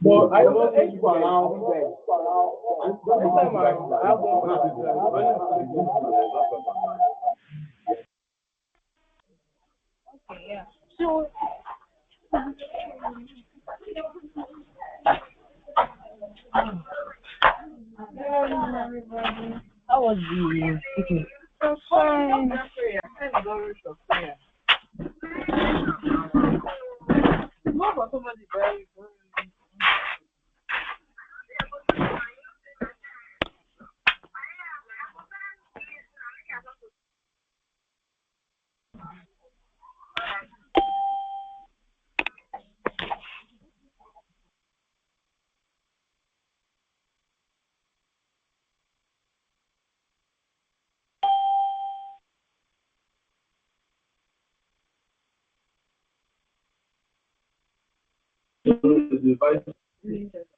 But I don't ask for around there. And the next time I have one Okay, yeah. So, everybody. How was the picnic? That's fine.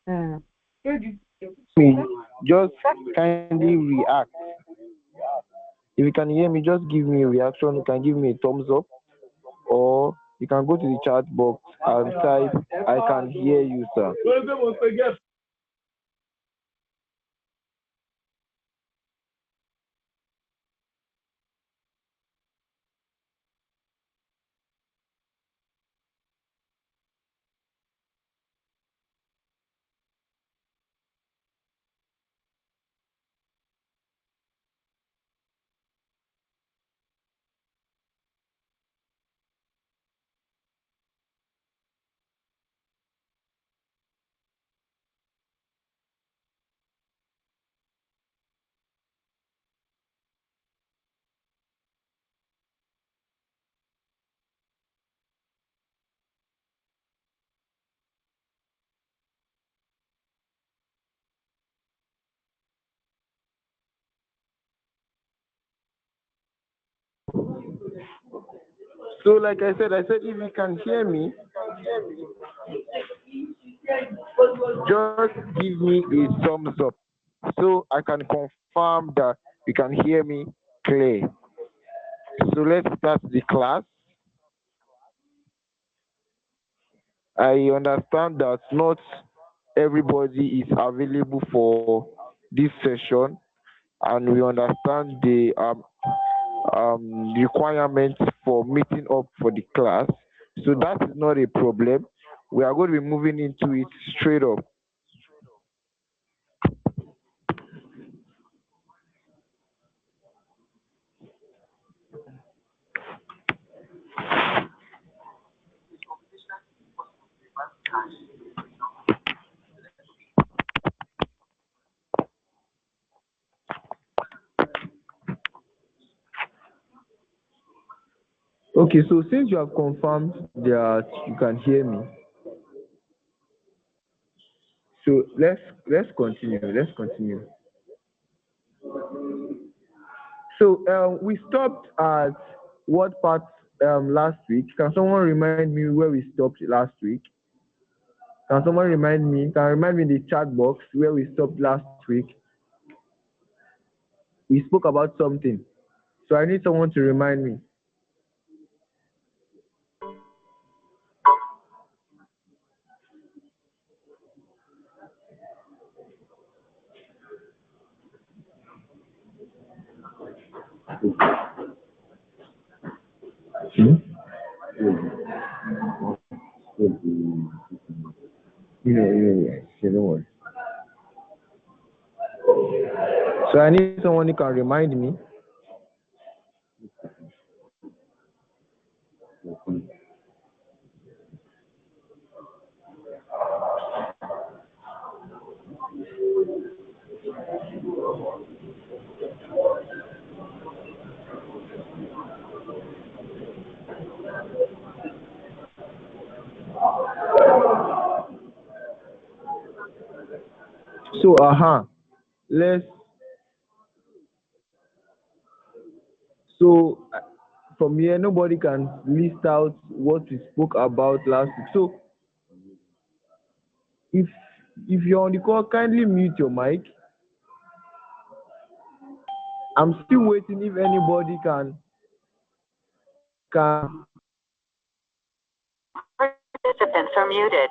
Uh, Me, just kindly react. If you can hear me, just give me a reaction. You can give me a thumbs up, or you can go to the chat box and type, I can hear you, sir. So, like I said, if you can hear me, just give me a thumbs up so I can confirm that you can hear me clear. So let's start the class. I understand that not everybody is available for this session, and we understand the requirements for meeting up for the class. So that is not a problem. We are going to be moving into it straight up. Okay, so since you have confirmed that you can hear me, so let's continue. Let's continue. So we stopped at what part last week? Can someone remind me where we stopped last week? Can someone remind me? Can remind me in the chat box where we stopped last week? We spoke about something, so I need someone to remind me. Hmm? Don't worry. So I need someone who can remind me. So let's. So from here, nobody can list out what we spoke about last week. So if if you're on the call, kindly mute your mic. I'm still waiting if anybody can. Participants are muted.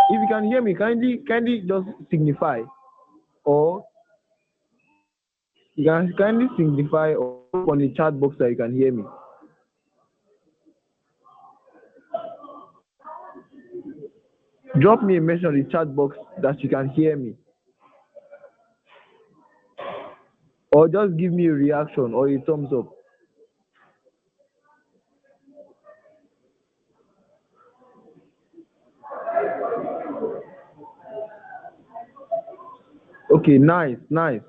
If you can hear me, kindly just signify, or you can kindly signify or drop on the chat box that you can hear me. Drop me a message on the chat box that you can hear me, or just give me a reaction or a thumbs up. Okay, nice. I've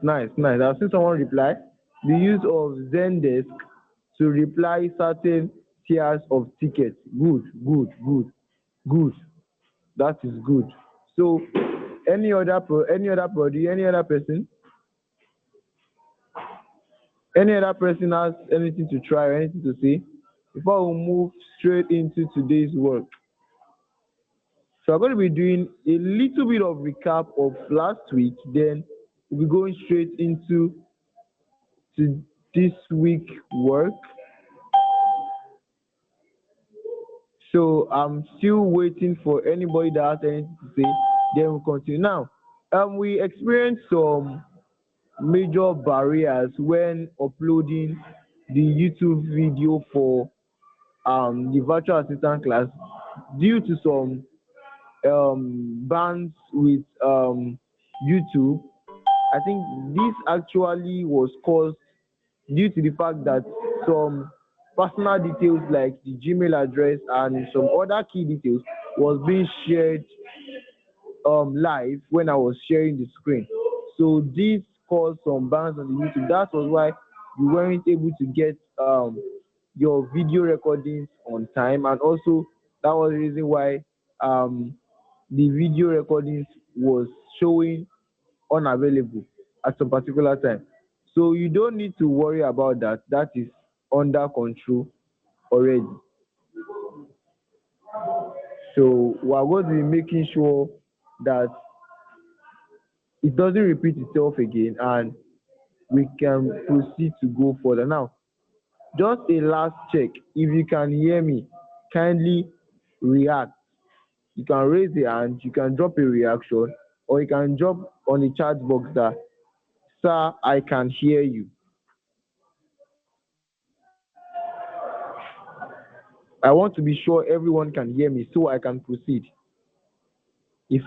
seen someone reply. The use of Zendesk to reply certain tiers of tickets. Good. That is good. So, any other person, has anything to try or anything to say before we move straight into today's work. So, I'm going to be doing a little bit of recap of last week. Then we'll be going straight into this week work. So I'm still waiting for anybody that has anything to say. Then we'll continue. Now, we experienced some major barriers when uploading the YouTube video for the virtual assistant class due to some bans with YouTube. I think this actually was caused due to the fact that some personal details like the Gmail address and some other key details was being shared live when I was sharing the screen. So this caused some bans on the YouTube. That was why you weren't able to get your video recordings on time, and also that was the reason why um, the video recordings was showing unavailable at some particular time. So you don't need to worry about that. That is under control already. So we are going to be making sure that it doesn't repeat itself again and we can proceed to go further. Now, just a last check. If you can hear me, kindly react. You can raise the hand, you can drop a reaction, or you can drop on the chat box that, sir, I can hear you. I want to be sure everyone can hear me so I can proceed. If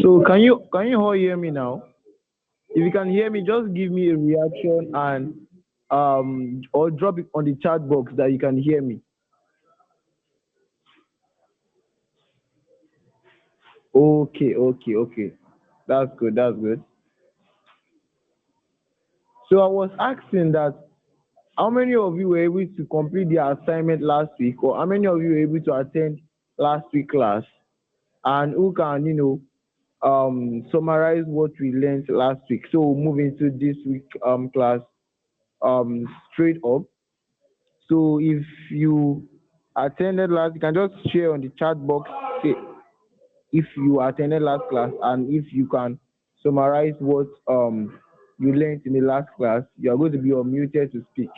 So can you all hear me now? If you can hear me, just give me a reaction and or drop it on the chat box that you can hear me. Okay, okay, okay. That's good. That's good. So I was asking that how many of you were able to complete the assignment last week, or how many of you were able to attend last week class, and who can summarize what we learned last week. So we'll move into this week class straight up. So if you attended last, you can just share on the chat box say if you attended last class and if you can summarize what you learned in the last class. You are going to be unmuted to speak.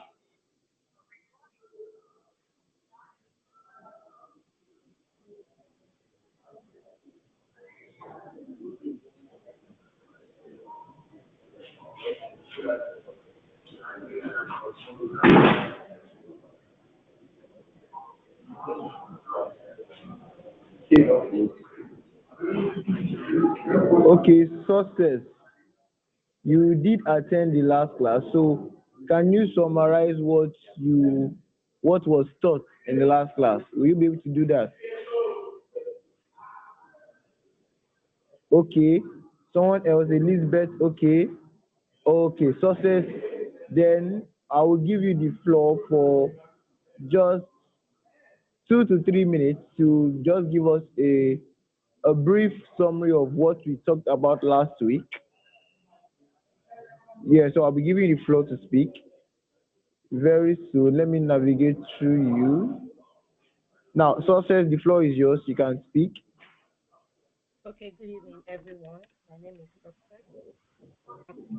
Okay, success. You did attend the last class, so can you summarize what was taught in the last class? Will you be able to do that? Okay. Someone else, Elizabeth. Okay. Okay, success. Then I will give you the floor for just 2 to 3 minutes to just give us a brief summary of what we talked about last week. Yeah, so I'll be giving you the floor to speak very soon. Let me navigate through you. Now, success, the floor is yours. You can speak. Okay, good evening, everyone. My name is Success.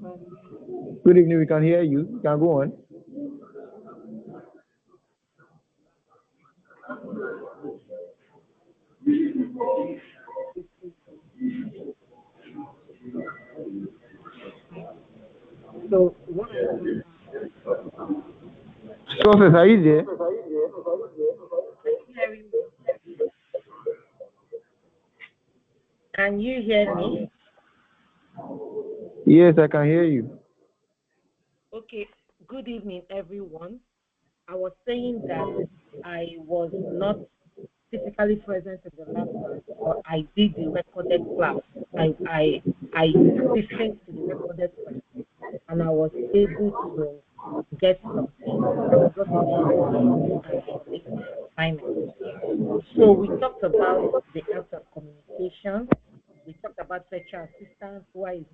Um, Good evening. We can hear you. You can go on. so what I want to Success, are you there? can you hear me? Can you hear me? Yes, I can hear you. Okay, good evening, everyone. I was saying that I was not physically present in the last class, but I did the recorded class. I listened to the recorded question, and I was able to get something. I got a few points, and I did my assignment. So we talked about the art of communication. We talked about virtual assistance. Why is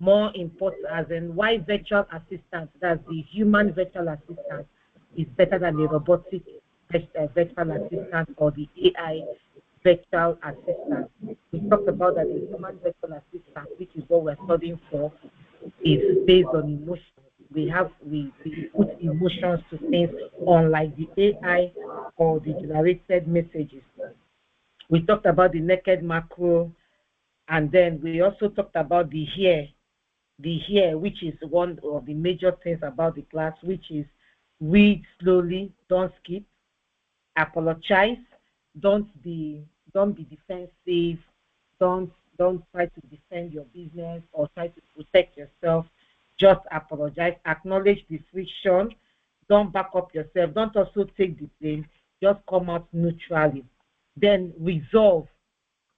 more important, as in why virtual assistant, that's the human virtual assistant, is better than the robotic virtual assistant or the AI virtual assistant. We talked about that the human virtual assistant, which is what we're studying for, is based on emotions. We put emotions to things, unlike the AI or the generated messages. We talked about the naked macro, and then we also talked about the here, which is one of the major things about the class, which is read slowly, don't skip, apologize, don't be don't be defensive, don't don't try to defend your business or try to protect yourself. Just apologize, acknowledge the friction, don't back up yourself, don't also take the blame, just come out neutrally. Then resolve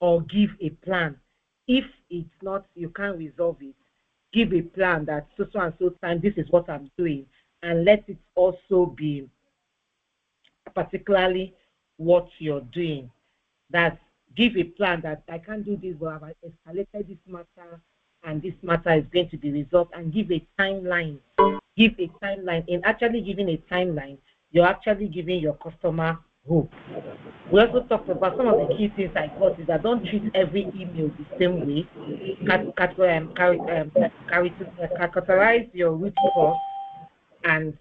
or give a plan. If it's not, you can't resolve it, give a plan that so and so time, this is what I'm doing, and let it also be particularly what you're doing. That give a plan that I can't do this, but I've escalated this matter, and this matter is going to be resolved, and give a timeline. Give a timeline. In actually giving a timeline, you're actually giving your customer hope. We also talked about some of the key things I got is that don't treat every email the same way. Categorize your root cause, and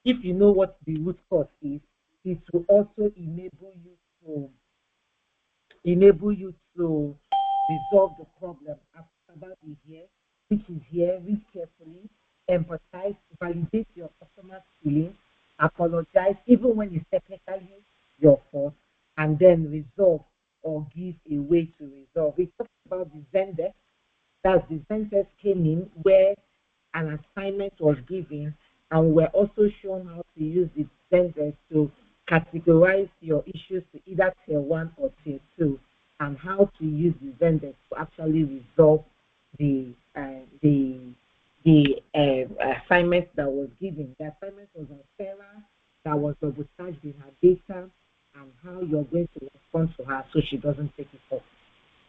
if you know what the root cause is, it will also enable you to resolve the problem. I've talked about it here, which is here, read carefully, empathize, validate your customer's feelings, apologize, even when it's technically your fault, and then resolve. or give a way to resolve. We talked about the Zendesk. That's the Zendesk came in where an assignment was given, and we're also shown how to use the Zendesk to categorize your issues to either tier one or tier two, and how to use the Zendesk to actually resolve the assignment that was given. The assignment was on Sarah that was double charged in her data, and how you're going to respond to her so she doesn't take it off.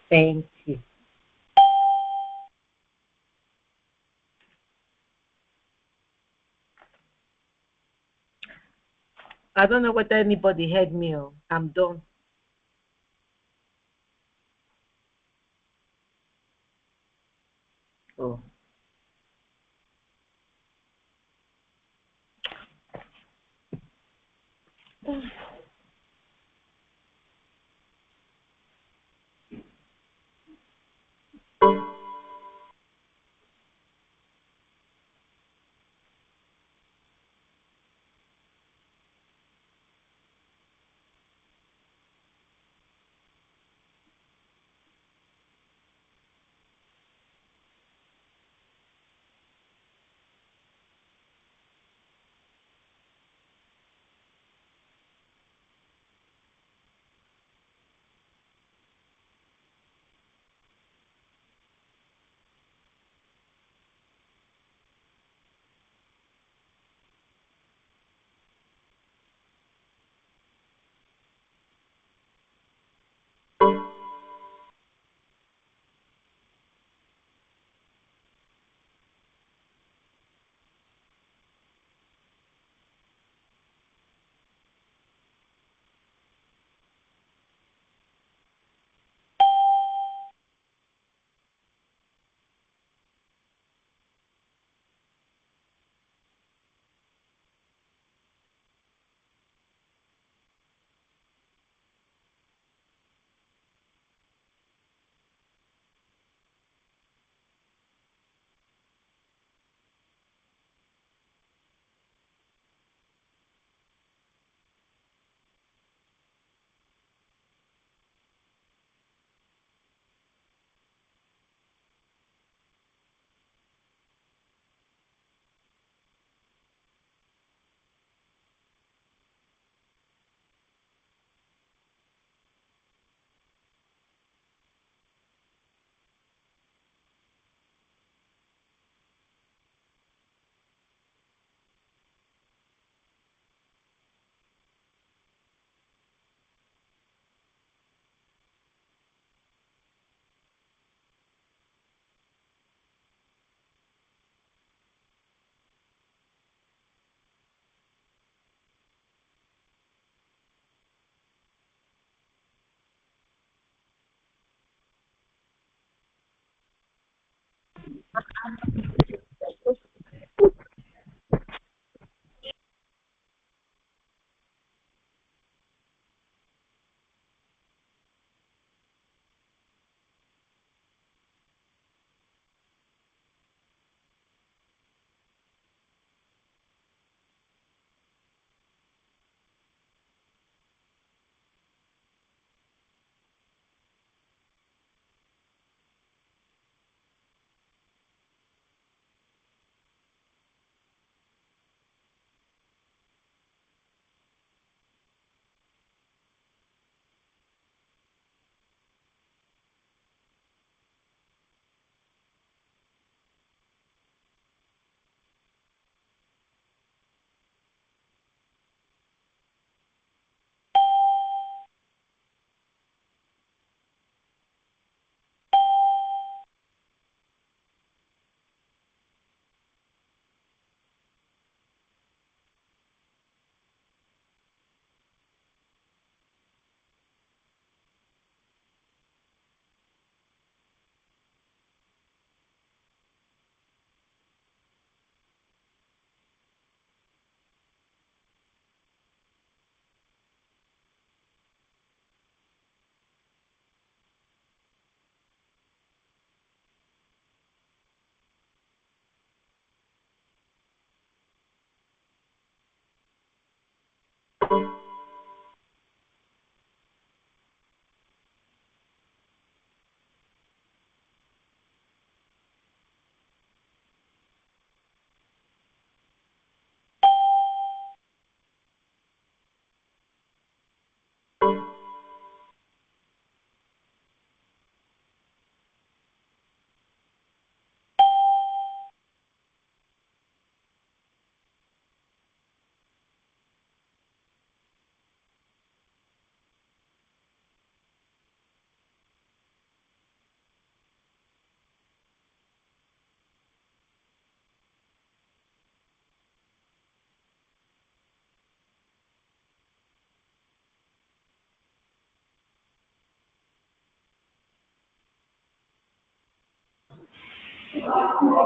Thank you. I don't know whether anybody heard me. I'm done. Oh.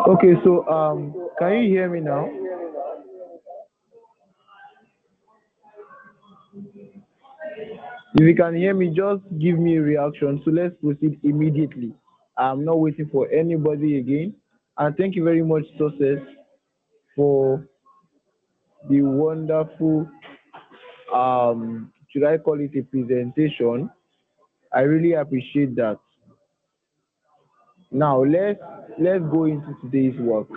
Okay, so can you hear me now? If you can hear me, just give me a reaction. So let's proceed immediately. I'm not waiting for anybody again. And thank you very much, Success, for the wonderful should I call it a presentation? I really appreciate that. Now let's go into today's work.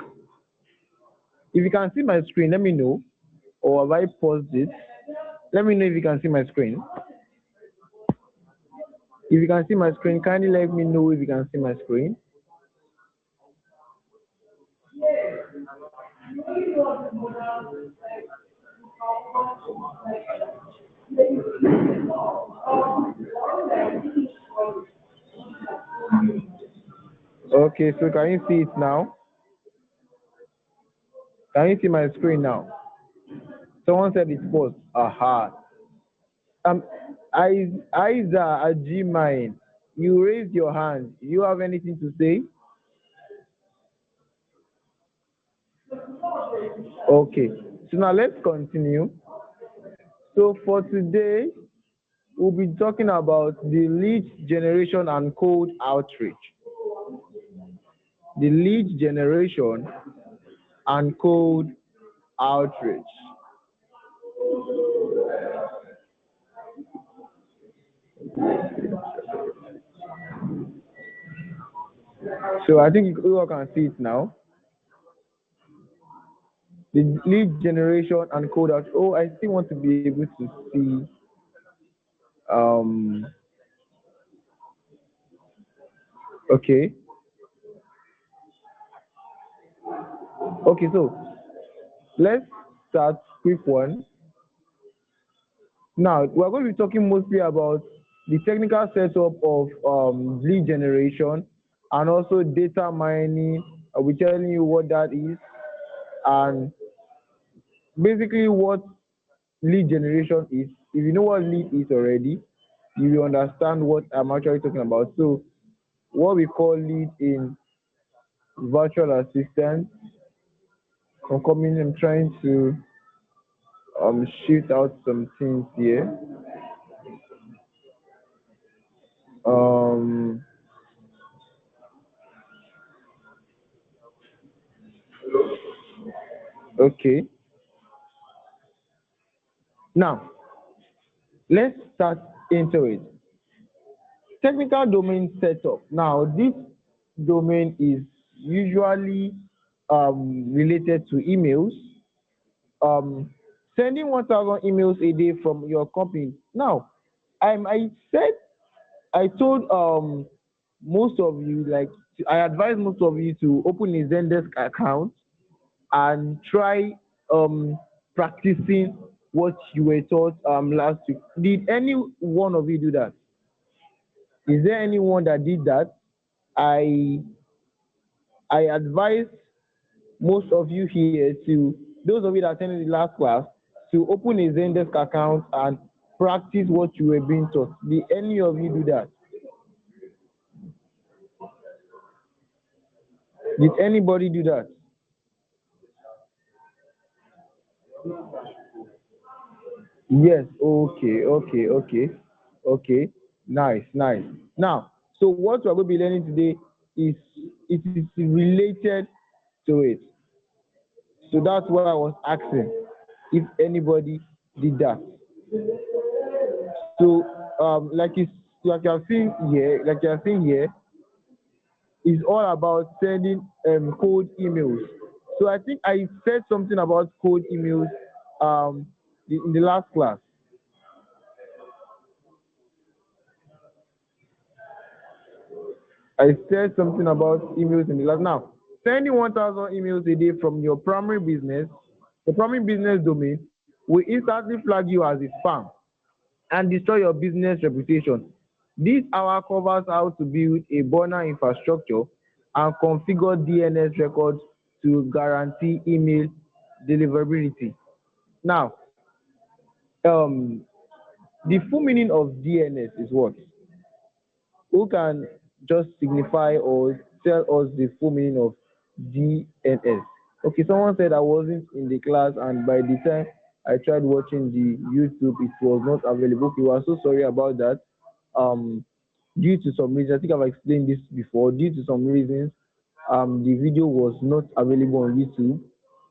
If you can see my screen, let me know. Or have I paused it? Let me know if you can see my screen. If you can see my screen, kindly let me know if you can see my screen. Okay, so can you see it now? Can you see my screen now? Someone said it's paused. Aha. Um, Isa Ajimine, you raised your hand. You have anything to say? Okay. So now let's continue. So for today, we'll be talking about the lead generation and cold outreach. The lead generation and cold outreach. So I think you all can see it now. The lead generation and cold outreach. Oh, I still want to be able to see. Um. Okay. Okay. So let's start quick one. Now we're going to be talking mostly about the technical setup of lead generation and also data mining. I'll be telling you what that is and basically what lead generation is. If you know what lead is already, you will understand what I'm actually talking about. So what we call lead in virtual assistant. I'm trying to shoot out some things here. Um okay. Now let's start into it. Technical domain setup. Now, this domain is usually related to emails. Um, Sending 1,000 emails a day from your company. Now, I told most of you I advise most of you to open a Zendesk account and try um practicing what you were taught last week. Did any one of you do that? Is there anyone that did that? I I advise most of you here to those of you that attended the last class to open a Zendesk account and practice what you were being taught. Did any of you do that? Did anybody do that? Yes. Okay. Okay. Okay. Okay. Nice. Nice. Now, so what we're going to be learning today is it is related to it. So that's what I was asking if anybody did that. So like you're seeing here, is all about sending cold emails. So I think I said something about cold emails um in the last class. I said something about emails in the last. Now, sending 1,000 emails a day from your primary business, the primary business domain, will instantly flag you as a spam and destroy your business reputation. This hour covers how to build a burner infrastructure and configure DNS records to guarantee email deliverability. Now, um, the full meaning of DNS is what? Who can just signify or tell us the full meaning of DNS. Okay, someone said I wasn't in the class, and by the time I tried watching the YouTube, it was not available. Okay, we are so sorry about that. Um, due to some reasons, I think I've explained this before. Due to some reasons, the video was not available on YouTube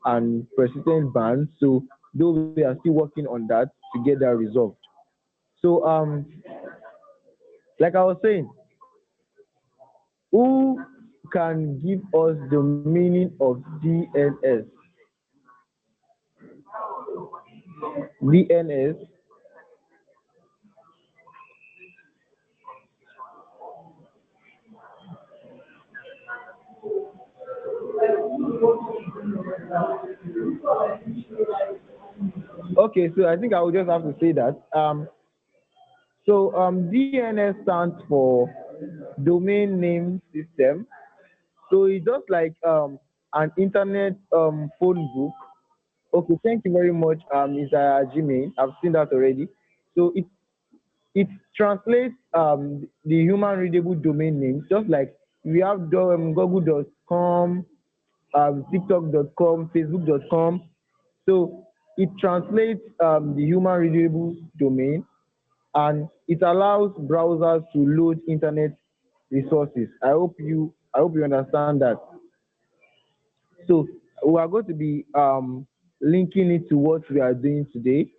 and persistent banned. So though we are still working on that to get that resolved. So like I was saying, who can give us the meaning of DNS? DNS. Okay, so I think I will just have to say that. DNS stands for Domain Name System. So it's just like an internet phone book. Okay, thank you very much, Mr. Jimmy. I've seen that already. So it translates the human readable domain names, just like we have google.com, tiktok.com, facebook.com. So it translates the human readable domain, and it allows browsers to load internet resources. I hope you understand that. So we are going to be linking it to what we are doing today.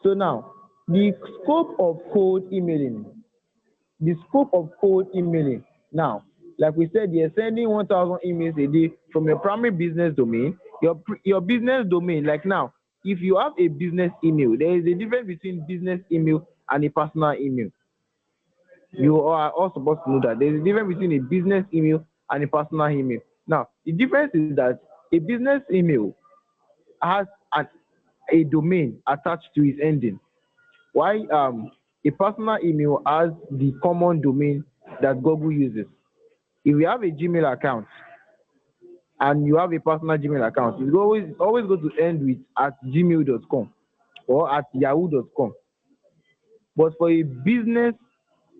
So now, the scope of cold emailing. The scope of cold emailing. Now, like we said, you're sending 1,000 emails a day from your primary business domain. Your business domain, like now, if you have a business email, there is a difference between business email and a personal email. You are all supposed to know that there is a difference between a business email and a personal email. Now, the difference is that a business email has a domain attached to its ending, while a personal email has the common domain that Google uses. If you have a Gmail account and you have a personal Gmail account, it's always going to end with at gmail.com or at yahoo.com. But for a business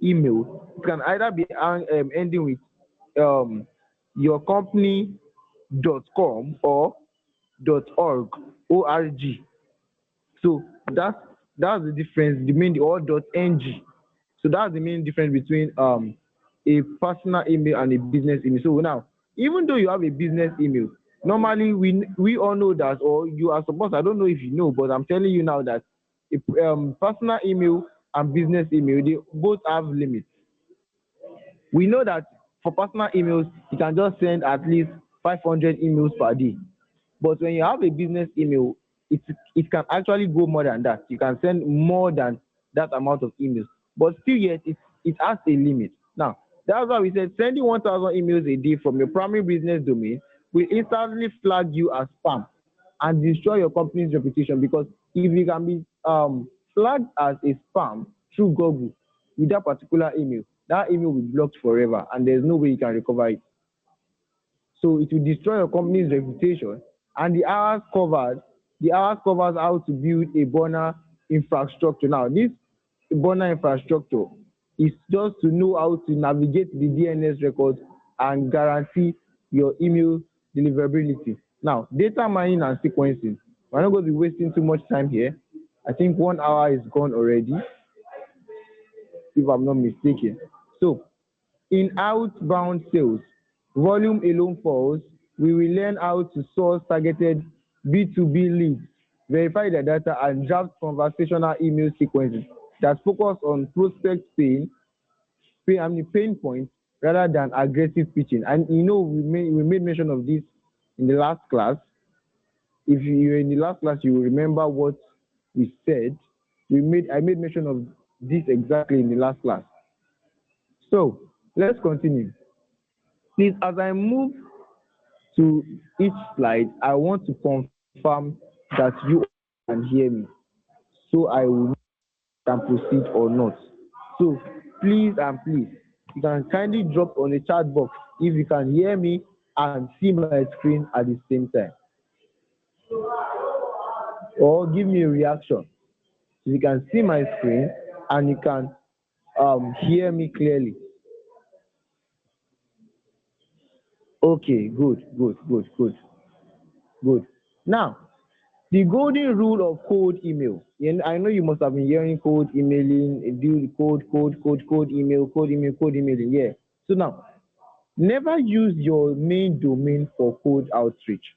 email, it can either be ending with um, your company.com or .org, org. So that's the difference, the main or .ng. So that's the main difference between a personal email and a business email. So now, even though you have a business email, normally we all know that, or you are supposed. I don't know if you know, but I'm telling you now that a personal email and business email, they both have limits. We know that for personal emails, you can just send at least 500 emails per day. But when you have a business email, it can actually go more than that. You can send more than that amount of emails. But still yet, it has a limit. Now, that's why we said sending 1,000 emails a day from your primary business domain will instantly flag you as spam and destroy your company's reputation, because if you can be flagged as a spam through Google with that particular email, that email will be blocked forever and there's no way you can recover it. So it will destroy your company's reputation. And the hours covers how to build a burner infrastructure. Now, this burner infrastructure is just to know how to navigate the DNS records and guarantee your email deliverability. Now, data mining and sequencing. We're not going to be wasting too much time here. I think 1 hour is gone already, if I'm not mistaken. So, in outbound sales, volume alone falls. We will learn how to source targeted B2B leads, verify the data, and draft conversational email sequences that focus on prospect pain points rather than aggressive pitching. And we made mention of this in the last class. If you're in the last class, you will remember what we said. I made mention of this exactly in the last class. So let's continue. Please, as I move to each slide, I want to confirm that you can hear me, so I will can proceed or not. So please and please, you can kindly drop on the chat box if you can hear me and see my screen at the same time, or give me a reaction. You can see my screen and you can hear me clearly. Okay, good. Now, the golden rule of cold email. And I know you must have been hearing cold emailing, do the cold emailing. Yeah. So now, never use your main domain for cold outreach.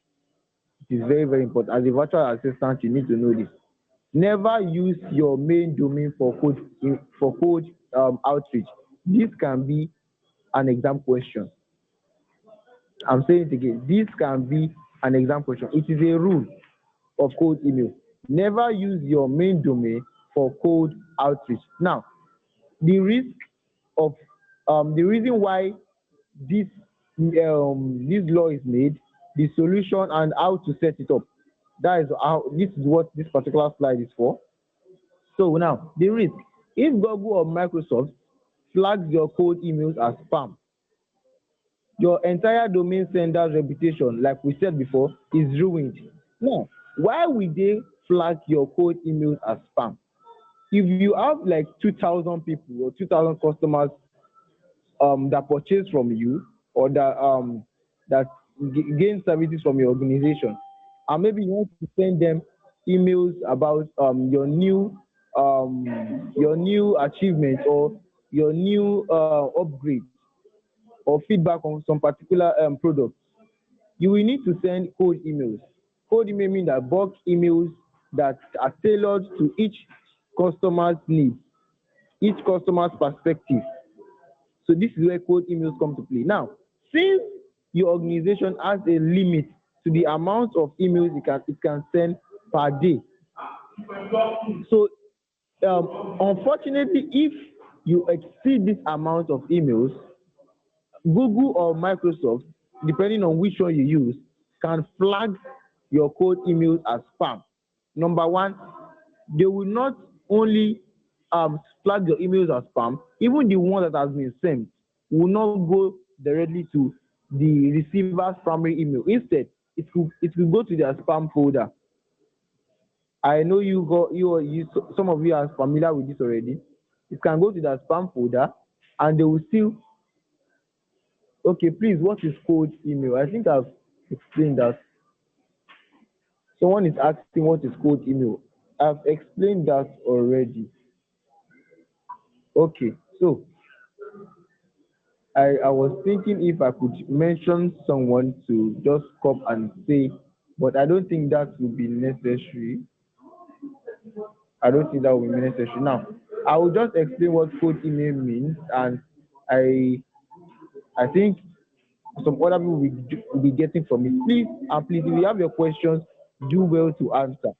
It is very, very important. As a virtual assistant, you need to know this. Never use your main domain for cold outreach. This can be an exam question. I'm saying it again. This can be an exam question. It is a rule of cold email. Never use your main domain for cold outreach. Now, the risk of the reason why this this law is made, the solution and how to set it up. That is how this is what this particular slide is for. So now the risk. If Google or Microsoft flags your cold emails as spam, your entire domain sender's reputation, like we said before, is ruined. Now, why will they flag your cold emails as spam? If you have like 2,000 people or 2,000 customers that purchase from you or that gain services from your organization, and maybe you want to send them emails about your new achievement or your new upgrade or feedback on some particular product, you will need to send cold emails. Cold email means that bulk emails that are tailored to each customer's needs, each customer's perspective. So this is where cold emails come to play. Now, since your organization has a limit to the amount of emails it can send per day, so unfortunately, if you exceed this amount of emails, Google or Microsoft, depending on which one you use, can flag your cold emails as spam. Number one, they will not only flag your emails as spam, even the one that has been sent will not go directly to the receiver's primary email. Instead, it will go to their spam folder. I know some of you are familiar with this already. It can go to their spam folder, and they will still. Okay, please, what is cold email? I think I've explained that. Someone is asking what is cold email. I've explained that already. Okay, so I was thinking if I could mention someone to just come and say, but I don't think that will be necessary. I don't think that will be necessary. Now, I will just explain what cold email means, and I I think some other people will be getting from it. Please, and please, if you have your questions, do well to answer.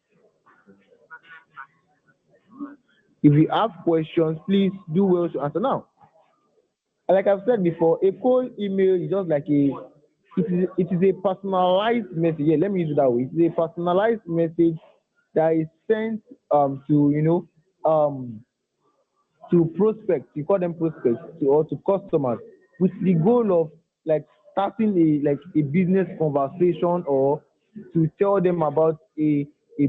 If you have questions, please do well to answer. Now, like I've said before, a cold email is just like it is a personalized message. Yeah, let me use it that way. It is a personalized message that is sent to to prospects, you call them prospects, or to customers, with the goal of like starting a business conversation, or to tell them about a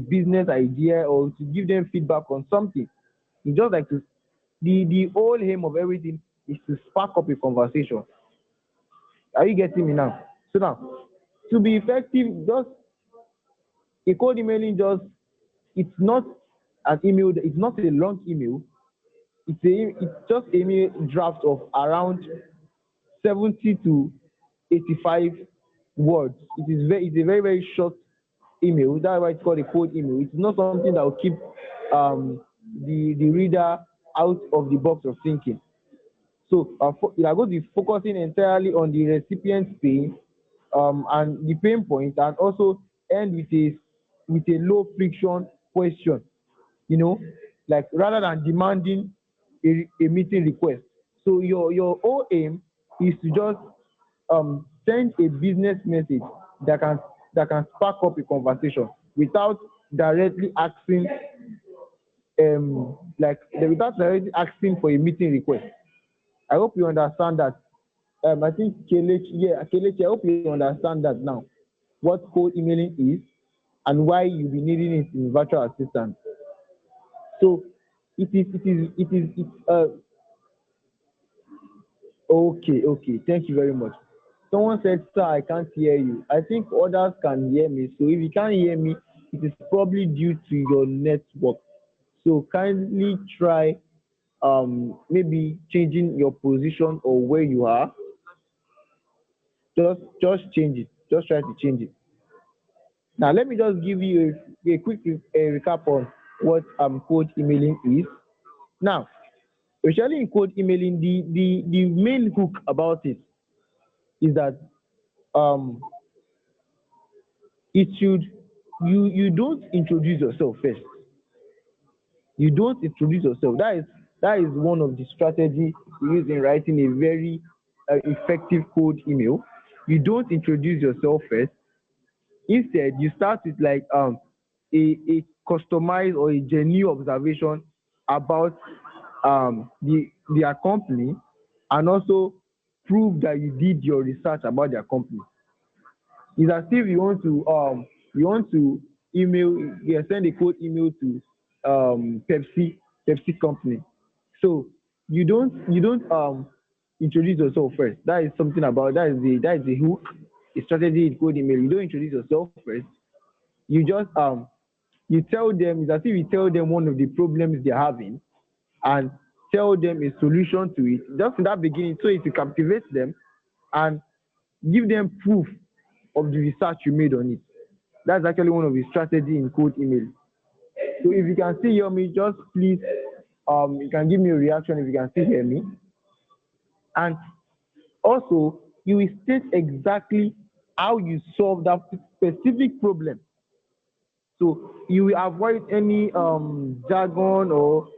business idea, or to give them feedback on something. It's just like the whole aim of everything is to spark up a conversation. Are you getting me now? So now, to be effective, just a cold emailing, just it's not an email, it's not a long email. It's just a email draft of around 70 to 85 words. It's a very, very short email. That's why it's called a cold email. It's not something that will keep um the reader out of the box of thinking. So we are going to be focusing entirely on the recipient's pain, and the pain point, and also end with a low friction question. You know, like rather than demanding a meeting request. So your whole aim is to just send a business message that can spark up a conversation without directly asking without directly asking for a meeting request. I hope you understand that. I think Kelechi, yeah, Kelechi, I hope you understand that now. What cold emailing is and why you'll be needing it in virtual assistant. So it's okay. Thank you very much. Someone said, "Sir, I can't hear you." I think others can hear me. So if you can't hear me, it is probably due to your network. So kindly try maybe changing your position or where you are. Just change it. Just try to change it. Now let me just give you a quick recap on what cold emailing is. Now, especially in cold emailing, the main hook about it is that um it should you don't introduce yourself first. You don't introduce yourself. That is one of the strategy we use in writing a very effective cold email. You don't introduce yourself first. Instead, you start with like a customized or a genuine observation about their company, and also prove that you did your research about their company. It's as if you want to send a cold email to Pepsi company. So you don't introduce yourself first. That is something about that is the hook, a strategy in cold email. You don't introduce yourself first. You just you tell them, it's as if you tell them one of the problems they're having, and tell them a solution to it just in that beginning, so it will captivate them and give them proof of the research you made on it. That's actually one of the strategy in cold email. So if you can still hear me, just please you can give me a reaction if you can still hear me. And also you will state exactly how you solve that specific problem. So you will avoid any jargon or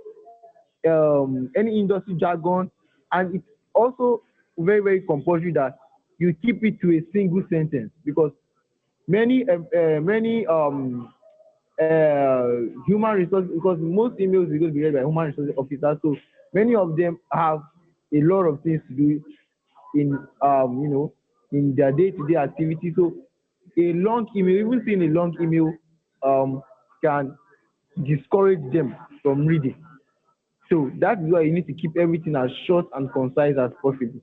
any industry jargon, and it's also very very compulsory that you keep it to a single sentence, because many human resources, because most emails are going to be read by human resources officers, so many of them have a lot of things to do in in their day-to-day activity. So a long email, even seeing a long email um can discourage them from reading. So that is why you need to keep everything as short and concise as possible.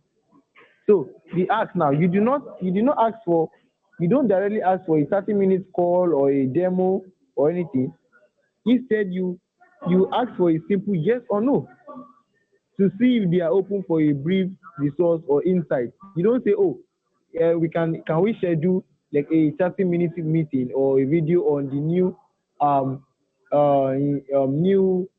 So the ask now, you do not ask for, you don't directly ask for a 30 minutes call or a demo or anything. Instead, you ask for a simple yes or no, to see if they are open for a brief resource or insight. You don't say, "Oh, can we schedule like a 30 minute meeting or a video on the um new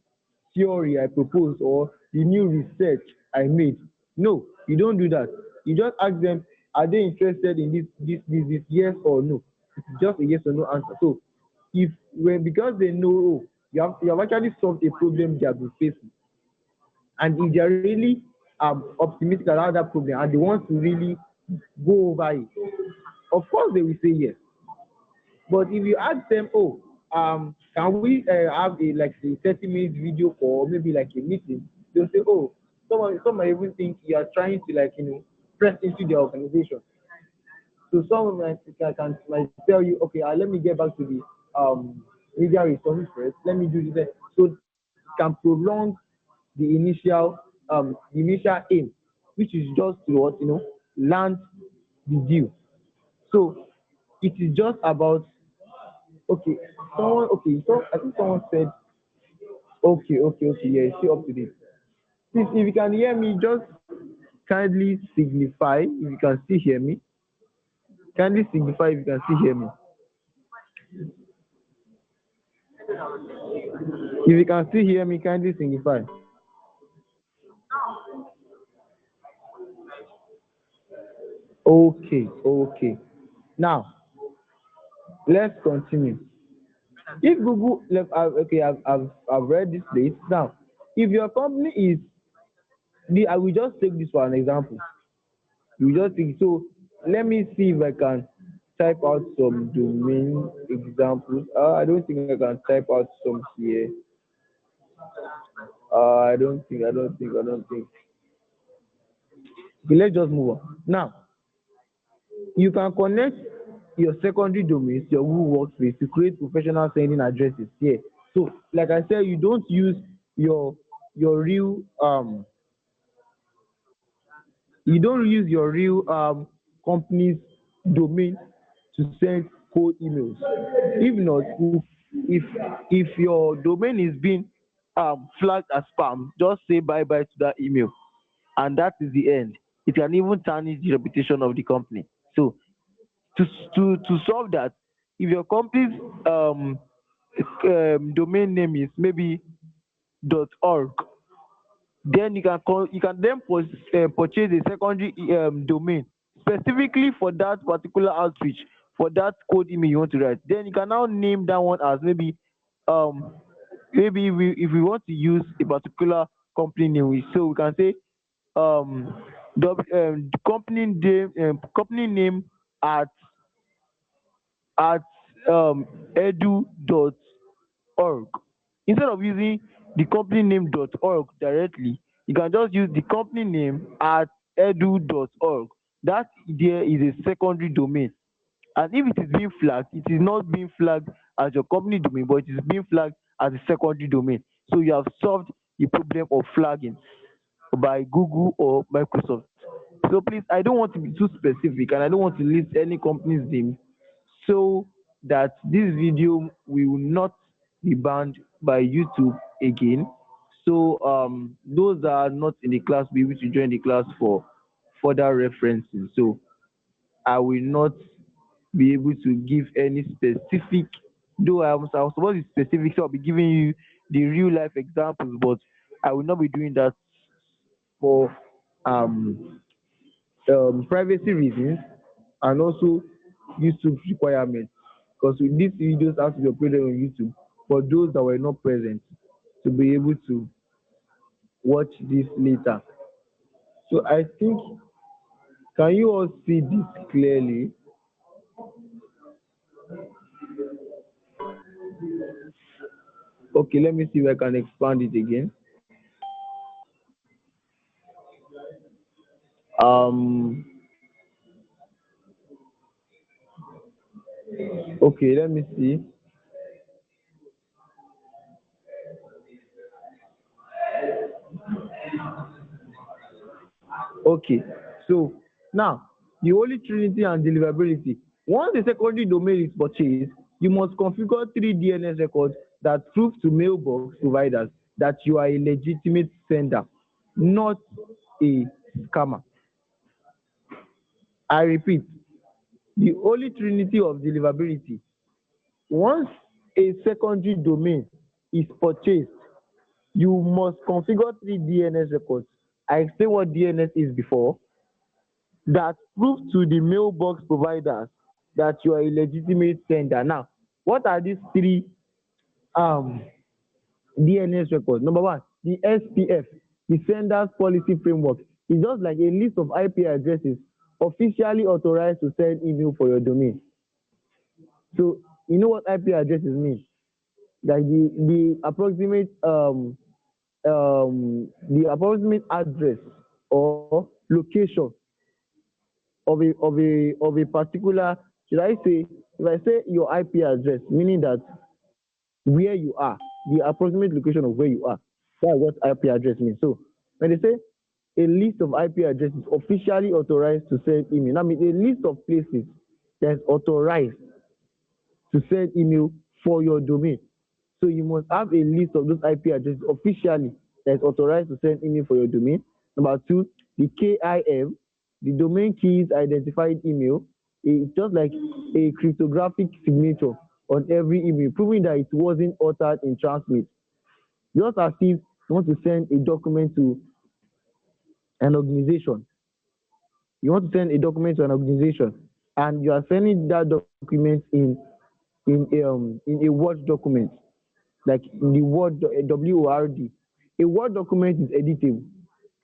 theory I proposed or the new research I made." No, you don't do that. You just ask them, are they interested in this, yes or no. It's just a yes or no answer. So if when because they know, oh, you have actually solved a problem they have been facing, and if they are really optimistic about that problem and they want to really go over it, of course they will say yes. But if you ask them, "Oh, can we have a like a 30 minutes video call or maybe like a meeting?" They'll say, "Oh, some might even think you are trying to like press into their organization." So some might tell you, "Okay, let me get back to the media resources first. Let me do this." So can prolong the initial aim, which is just to land the deal. So it is just about, okay, so I think someone said, okay, yeah, it's still up to date. Please, if you can hear me, just kindly signify if you can still hear me. Kindly signify if you can still hear me. If you can still hear me, kindly signify. Okay. Now let's continue. If Google, okay, I've read this place. Now, if your company is I will just take this for an example. You just think so. Let me see if I can type out some domain examples. I don't think I can type out some here. I don't think. Okay, let's just move on. Now, you can connect your secondary domains, your Google Workspace, to create professional sending addresses here. So, like I said, you don't use your your real you don't use your real company's domain to send cold emails. If not, if if your domain is being flagged as spam, just say bye bye to that email, and that is the end. It can even tarnish the reputation of the company. So to solve that, if your company's domain name is maybe .org, then you can then purchase a secondary domain specifically for that particular outreach, for that code email you want to write. Then you can now name that one as um maybe if we want to use a particular company name, so we can say company name at at edu.org. Instead of using the company name .org directly, you can just use the company name at edu.org. That there is a secondary domain. And if it is being flagged, it is not being flagged as your company domain, but it is being flagged as a secondary domain. So you have solved the problem of flagging by Google or Microsoft. So please, I don't want to be too specific and I don't want to list any company's name so that this video will not be banned by YouTube again. So those that are not in the class will be able to join the class for further references. So I will not be able to give any specific, though I was supposed to be specific, so I'll be giving you the real life examples, but I will not be doing that for um, privacy reasons and also YouTube requirements. Because these videos have to be uploaded on YouTube for those that were not present to be able to watch this later. So I think, can you all see this clearly? Okay, let me see if I can expand it again. Um, okay, let me see. Okay, so now the Holy Trinity and deliverability. Once the secondary domain is purchased, you must configure three DNS records that prove to mailbox providers that you are a legitimate sender, not a scammer. I repeat, the Holy Trinity of deliverability. Once a secondary domain is purchased, you must configure three DNS records. I explained what DNS is before, that prove to the mailbox providers that you are a legitimate sender. Now, what are these three um, DNS records? Number one, the SPF, the Senders Policy Framework, is just like a list of IP addresses officially authorized to send email for your domain. So, you know what IP addresses mean? Like the approximate address or location of a particular, should I say, if I say your IP address, meaning that where you are, the approximate location of where you are, that's what IP address means. So when they say a list of IP addresses officially authorized to send email, that means a list of places that's authorized to send email for your domain. So you must have a list of those IP addresses officially that's authorized to send email for your domain. Number two, the KIM, the domain keys identified email. It's just like a cryptographic signature on every email, proving that it wasn't altered in transmit. Just as if you want to send a document to an organization. You want to send a document to an organization, and you are sending that document in a Word document, like the Word WORD. A Word document is editable.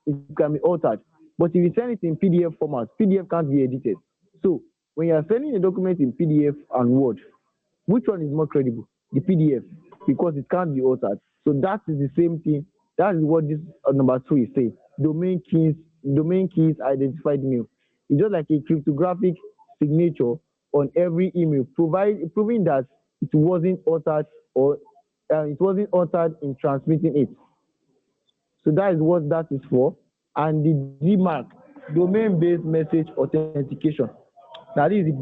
It can be altered. But if you send it in PDF format, PDF can't be edited. So when you are sending a document in PDF and Word, which one is more credible? The PDF, because it can't be altered. So that is the same thing. That is what this number two is saying. Domain keys identified email. It's just like a cryptographic signature on every email, proving that it wasn't altered or it wasn't altered in transmitting it. So that is what that is for. And the DMARC, domain-based message authentication. Now this is just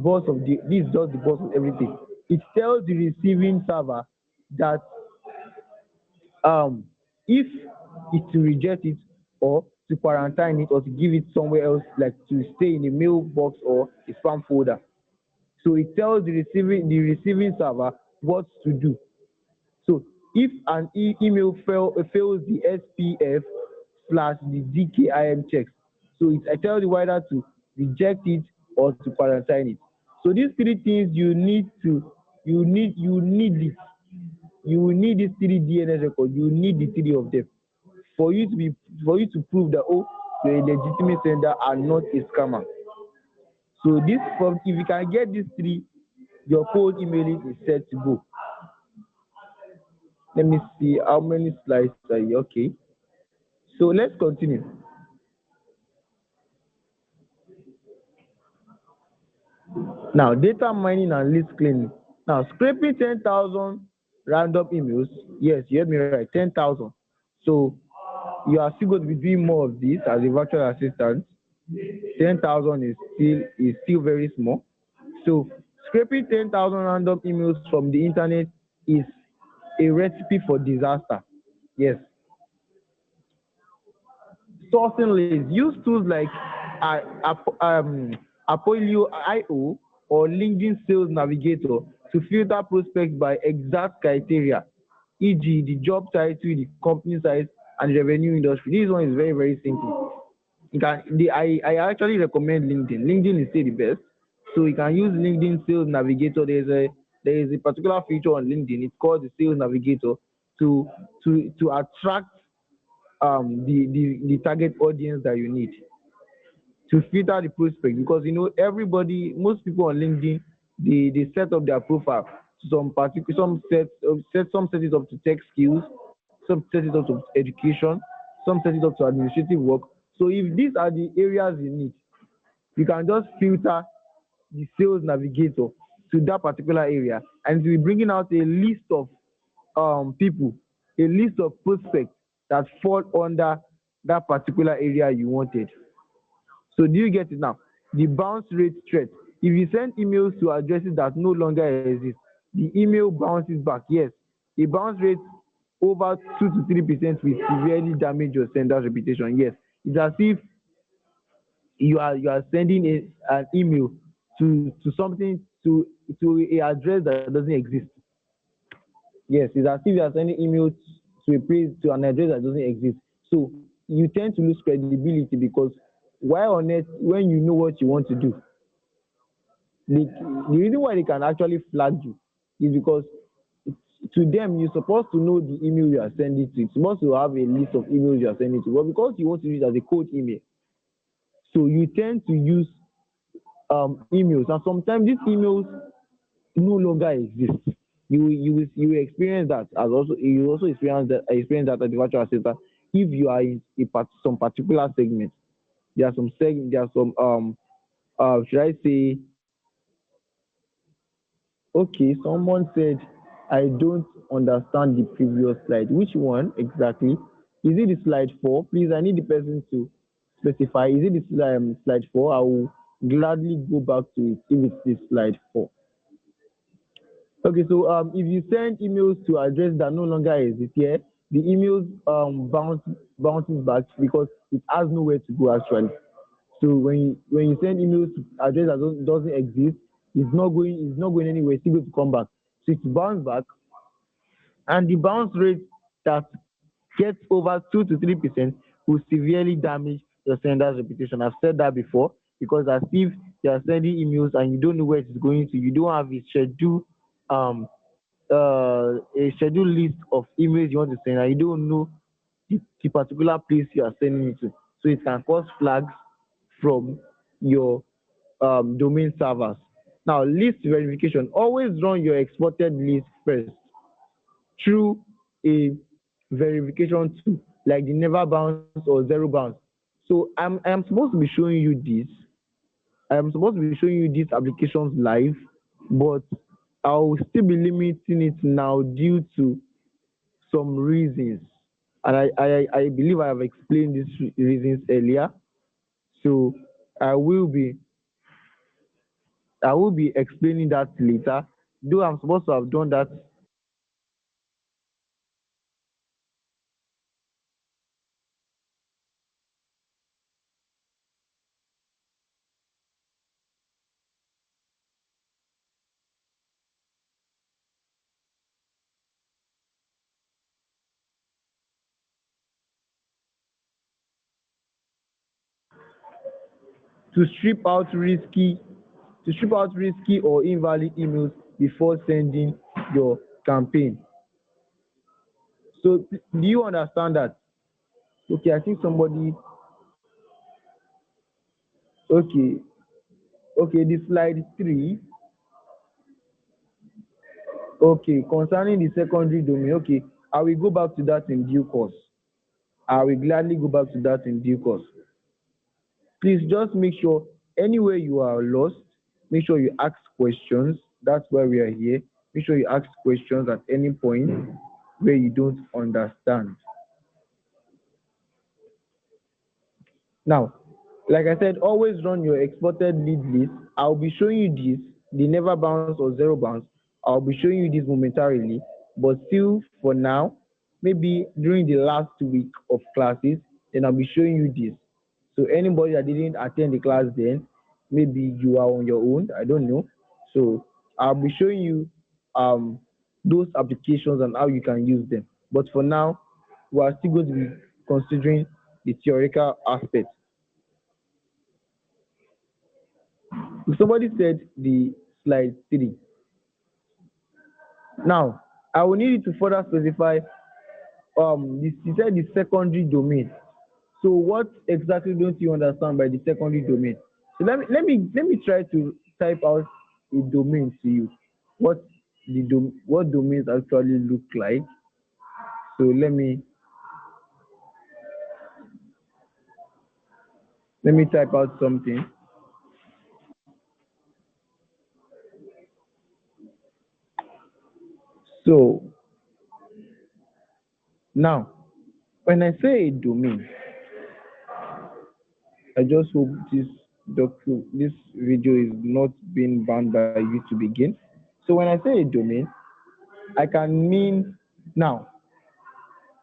the boss of everything. It tells the receiving server that if it to reject it or to quarantine it or to give it somewhere else, like to stay in a mailbox or a spam folder. So it tells the receiving server what to do. So if an email fails the SPF slash the DKIM checks, so I tell the wider to reject it or to quarantine it. So these three things you will need these three DNS records. You will need the three of them for you to prove that, oh, you're a legitimate sender and not a scammer. So if you can get these three, your cold emailing is set to go. Let me see how many slides are you. Okay. So let's continue. Now, data mining and list cleaning. Now, scraping 10,000 random emails. Yes, you heard me right, 10,000. So you are still going to be doing more of this as a virtual assistant. 10,000 is still very small. So scraping 10,000 random emails from the internet is a recipe for disaster. Yes. Sourcing lists. Use tools like Apollo.io or LinkedIn Sales Navigator to filter prospects by exact criteria, e.g., the job title, the company size, and revenue industry. This one is very, very simple. I actually recommend LinkedIn. LinkedIn is still the best. So you can use LinkedIn Sales Navigator. There is a particular feature on LinkedIn. It's called the Sales Navigator to attract the target audience that you need to filter the prospect, because most people on LinkedIn, they set up their profile to some set it up to tech skills, some set it up to education, some set it up to administrative work. So if these are the areas you need, you can just filter the Sales Navigator to that particular area, and we're bringing out a list of people, a list of prospects that fall under that particular area you wanted. So do you get it now? The bounce rate threat. If you send emails to addresses that no longer exist, the email bounces back. Yes, a bounce rate over 2 to 3% will severely damage your sender's reputation. Yes, it's as if you are sending an email to something to a address that doesn't exist. Yes, it's as if you are sending emails to an address that doesn't exist. So you tend to lose credibility, because why on earth, when you know what you want to do, the reason why they can actually flag you is because to them you're supposed to know the email you are sending to. You're supposed to have a list of emails you are sending to, but because you want to use it as a cold email, so you tend to use emails, and sometimes these emails no longer exist. You will experience that, as also you also experience that at the virtual assistant. If you are in some particular segment, there are some should I say, okay, someone said I don't understand the previous slide. Which one exactly? Is it the slide 4? Please, I need the person to specify. Is it the slide 4? I will gladly go back to it if it's the slide 4. Okay, so if you send emails to address that no longer exist here, the emails bounces back because it has nowhere to go actually. So when you send emails to address that doesn't exist, it's not going anywhere. It's still going to come back. So it's bounce back, and the bounce rate that gets over 2 to 3% will severely damage your sender's reputation. I've said that before, because as if you are sending emails and you don't know where it's going to, you don't have um a scheduled list of emails you want to send, and you don't know the particular place you are sending it to. So it can cause flags from your domain servers. Now, list verification. Always run your exported list first through a verification tool like the Never Bounce or Zero Bounce. So I am supposed to be showing you this. I am supposed to be showing you these applications live, but I'll still be limiting it now due to some reasons. And I believe I have explained these reasons earlier. So I will be I will be explaining that later. Though I'm supposed to have done that to strip out risky or invalid emails before sending your campaign. So do you understand that? Okay, I think somebody okay. Okay, the slide 3. Okay, concerning the secondary domain, okay, I will go back to that in due course. I will gladly go back to that in due course. Please just make sure anywhere you are lost, make sure you ask questions. That's why we are here. Make sure you ask questions at any point where you don't understand. Now, like I said, always run your exported lead list. I'll be showing you this, the never bounce or zero bounce. I'll be showing you this momentarily, but still for now, maybe during the last week of classes, then I'll be showing you this. So anybody that didn't attend the class then, maybe you are on your own, I don't know. So I'll be showing you um those applications and how you can use them. But for now, we are still going to be considering the theoretical aspect. Somebody said the slide 3. Now, I will need you to further specify this, you said the secondary domain. So what exactly don't you understand by the secondary domain? So let me try to type out a domain to you. What domains actually look like. So let me type out something. So now when I say a domain, I just hope this video is not being banned by you to begin. So when I say a domain, I can mean now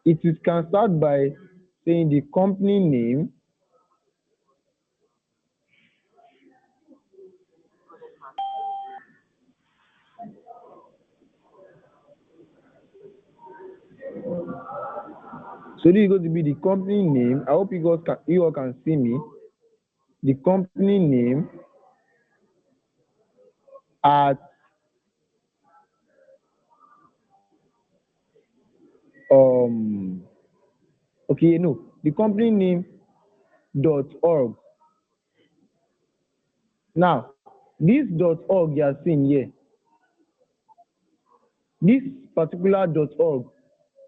can start by saying the company name. So this is going to be the company name. I hope you all can see me. The company name at um okay no the company name .org. Now this .org you are seeing here, this particular .org,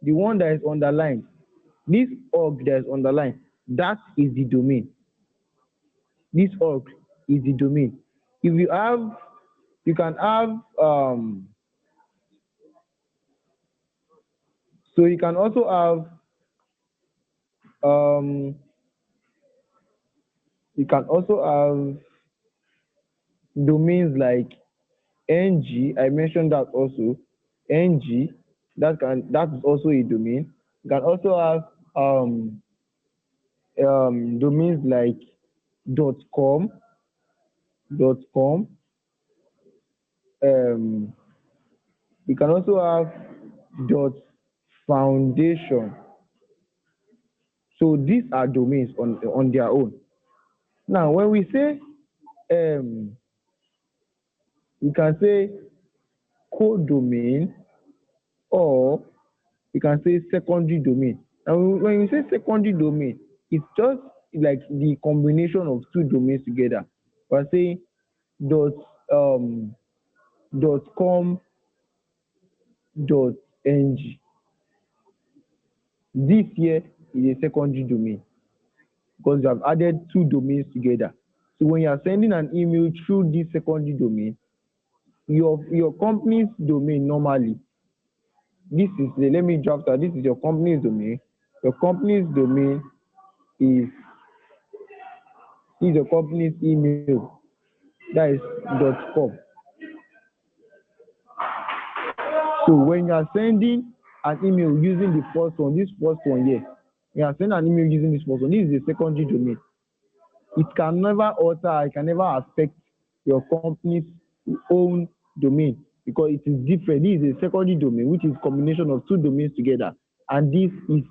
the one that is underlined, this org that is underlined, that is the domain. This org is the domain. If you have, you can have so you can also have you can also have domains like ng. I mentioned that also. Ng, that is also a domain. You can also have domains like .com, .com. You can also have .foundation. So these are domains on their own. Now, when we say we can say codomain, or you can say secondary domain. And when we say secondary domain, it's just like the combination of two domains together. We're saying .com, .ng. This here is a secondary domain because you have added two domains together. So when you are sending an email through this secondary domain, your company's domain normally, let me draft that. This is your company's domain. Your company's domain is This is your company's email. That is .com. So when you are sending an email using the first one, this first one here, you are sending an email using this first one. This is a secondary domain. It can never alter, it can never affect your company's own domain because it is different. This is a secondary domain, which is combination of two domains together, and this is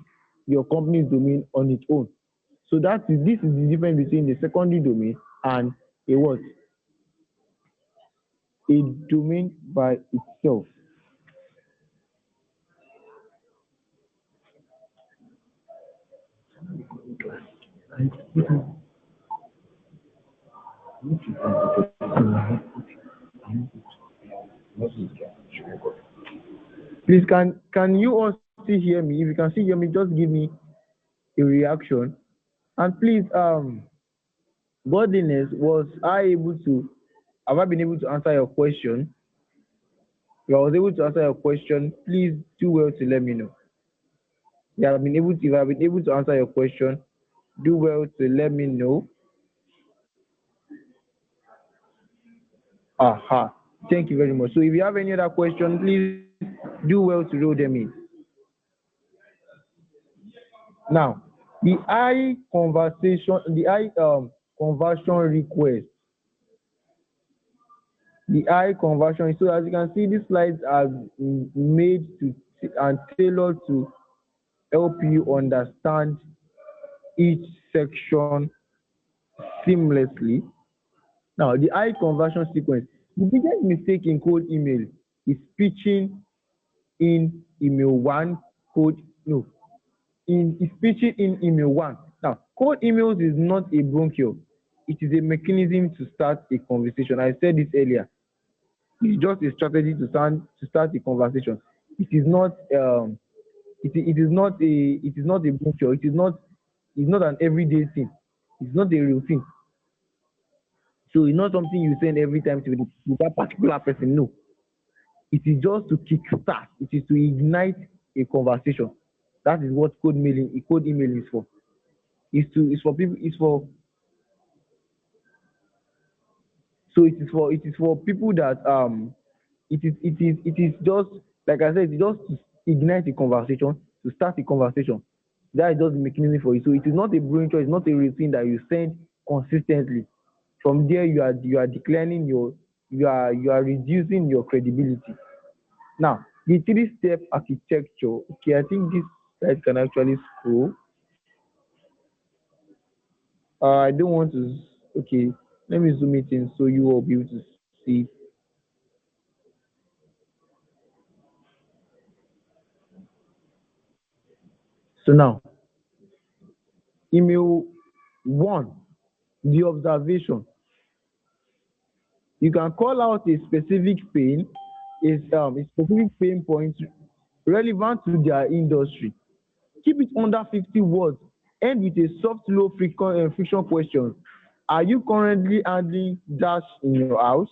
your company's domain on its own. So this is the difference between the secondary domain and a what? A domain by itself. Please, can you all still hear me? If you can still hear me, just give me a reaction. And please, godliness, have I been able to answer your question? If I was able to answer your question, please do well to let me know. If I've been able to answer your question, do well to let me know. Aha. Thank you very much. So if you have any other question, please do well to roll them in. Now, the conversion request. The I conversion. So as you can see, these slides are made to and tailored to help you understand each section seamlessly. Now, the I conversion sequence. The biggest mistake in cold email is pitching in email one is pitching in email one. Now, cold emails is not a bronchial. It is a mechanism to start a conversation. I said this earlier. It's just a strategy to start a conversation. It is not a bronchial. It's not an everyday thing. It's not a real thing. So it's not something you send every time to that particular person. No. It is just to kickstart. It is to ignite a conversation. That is what cold email is for. It is for people that it is just like I said, it's just to ignite a conversation, to start a conversation. That is just the mechanism for it. So it is not a brain choice, it's not a routine that you send consistently. From there you are declining you are reducing your credibility. Now, the 3-step architecture. Okay, I think this slide can actually scroll. I don't want to. Okay, let me zoom it in so you will be able to see. So now, email one, the observation. You can call out a specific pain, a specific pain point relevant to their industry. Keep it under 50 words. End with a soft, low friction question. Are you currently handling dash in your house?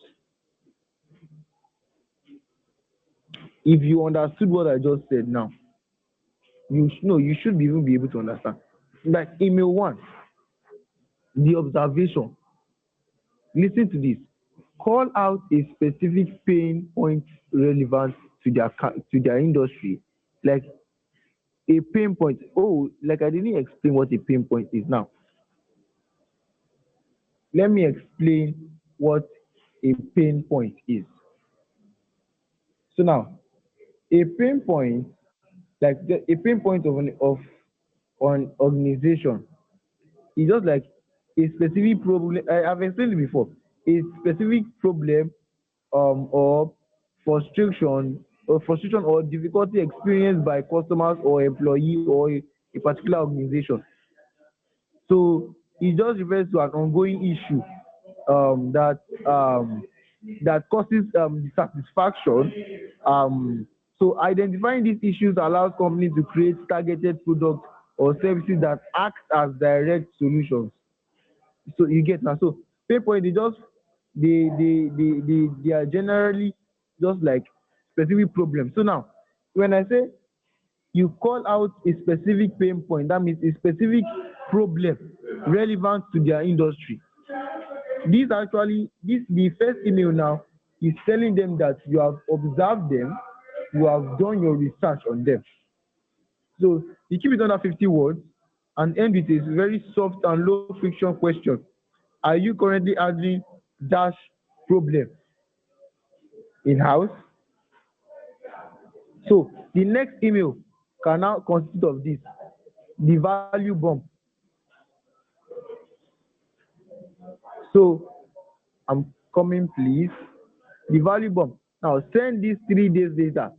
If you understood what I just said now, you should even be able to understand. Like email one, the observation. Listen to this. Call out a specific pain point relevant to their industry, like a pain point. Oh, like I didn't explain what a pain point is now. Let me explain what a pain point is. So now, a pain point, a pain point of an organization, is just like a specific problem. I've explained it before. A specific problem or frustration or difficulty experienced by customers or employee or a particular organization. So it just refers to an ongoing issue that causes dissatisfaction. So identifying these issues allows companies to create targeted products or services that act as direct solutions. So you get now. So pain point is just they are generally just like specific problems. So now when I say you call out a specific pain point, that means a specific problem relevant to their industry. The first email now is telling them that you have observed them, you have done your research on them. So you keep it under 50 words and end with a very soft and low friction question. Are you currently handling dash problem in house? So the next email can now consist of this: the value bump. So I'm coming, please. The value bump. Now send this 3 days later.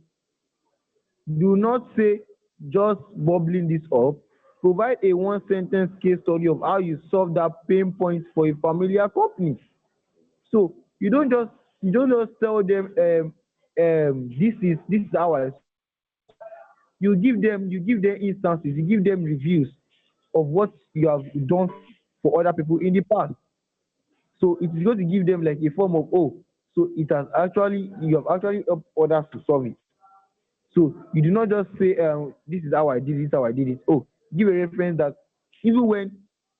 Do not say just bubbling this up. Provide a one sentence case study of how you solve that pain point for a familiar company. So you don't just tell them this is how I solve it. You give them instances, you give them reviews of what you have done for other people in the past. So it is going to give them like a form of, oh, so you have actually helped others to solve it. So you do not just say this is how I did it, this is how I did it. Oh, give a reference that even when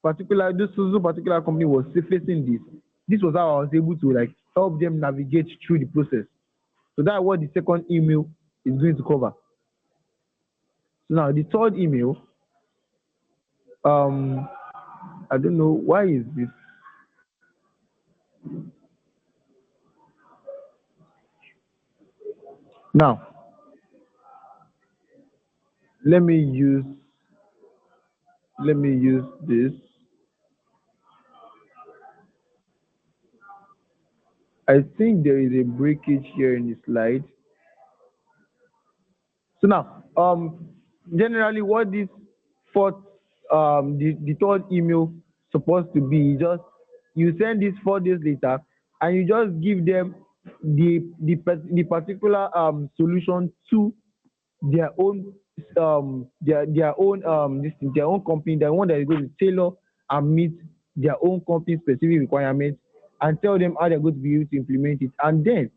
this particular company was facing this was how I was able to like help them navigate through the process. So that's what the second email is going to cover. So now the third email, um, I don't know why is this. Now let me use this. I think there is a breakage here in the slide. So now, generally, what this fourth, the third email supposed to be is just you send this 4 days later, and you just give them the particular solution to their own their own their own company, the one that is going to tailor and meet their own company specific requirements, and tell them how they're going to be able to implement it. And then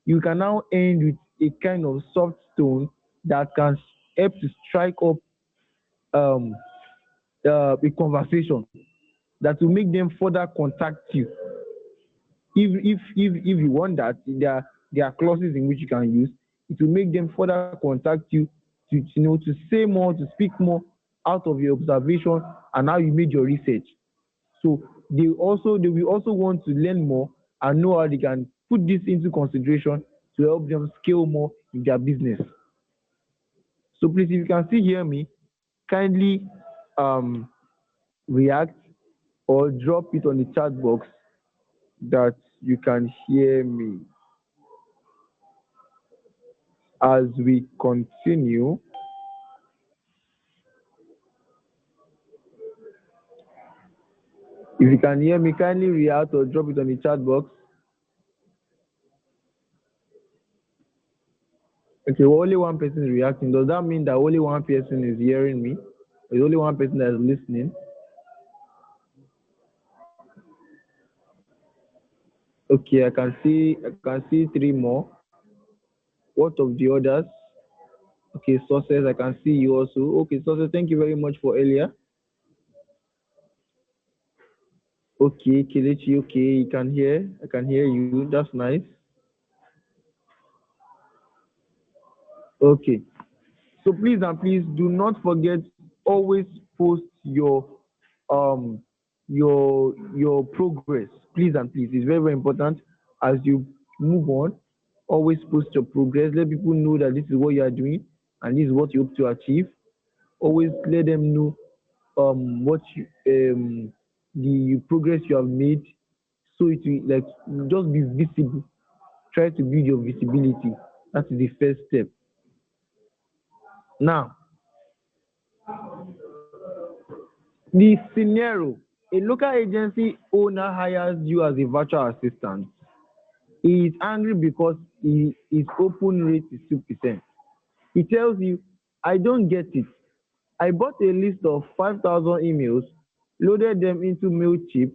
you can now end with a kind of soft tone that can help to strike up um, a conversation that will make them further contact you. If you want that, there are clauses in which you can use. It will make them further contact you to say more, to speak more out of your observation and how you made your research. So they will also want to learn more and know how they can put this into consideration to help them scale more in their business. So please, if you can still hear me, kindly um, react or drop it on the chat box that you can hear me as we continue. If you can hear me, kindly react or drop it on the chat box. Okay, well, only one person is reacting. Does that mean that only one person is hearing me? There's only one person that is listening. Okay, I can see three more. What of the others? Okay, sources, I can see you also. Okay, sources, thank you very much for earlier. Okay, Kelechi, okay, I can hear you. That's nice. Okay. So please and please do not forget, always post um your progress. Please and please. It's very, very important as you move on. Always post your progress. Let people know that this is what you are doing and this is what you hope to achieve. Always let them know what you the progress you have made, so it will like just be visible. Try to build your visibility. That is the first step. Now, the scenario: a local agency owner hires you as a virtual assistant. He is angry because his open rate is 2%. He tells you, I don't get it. I bought a list of 5,000 emails, loaded them into Mailchimp,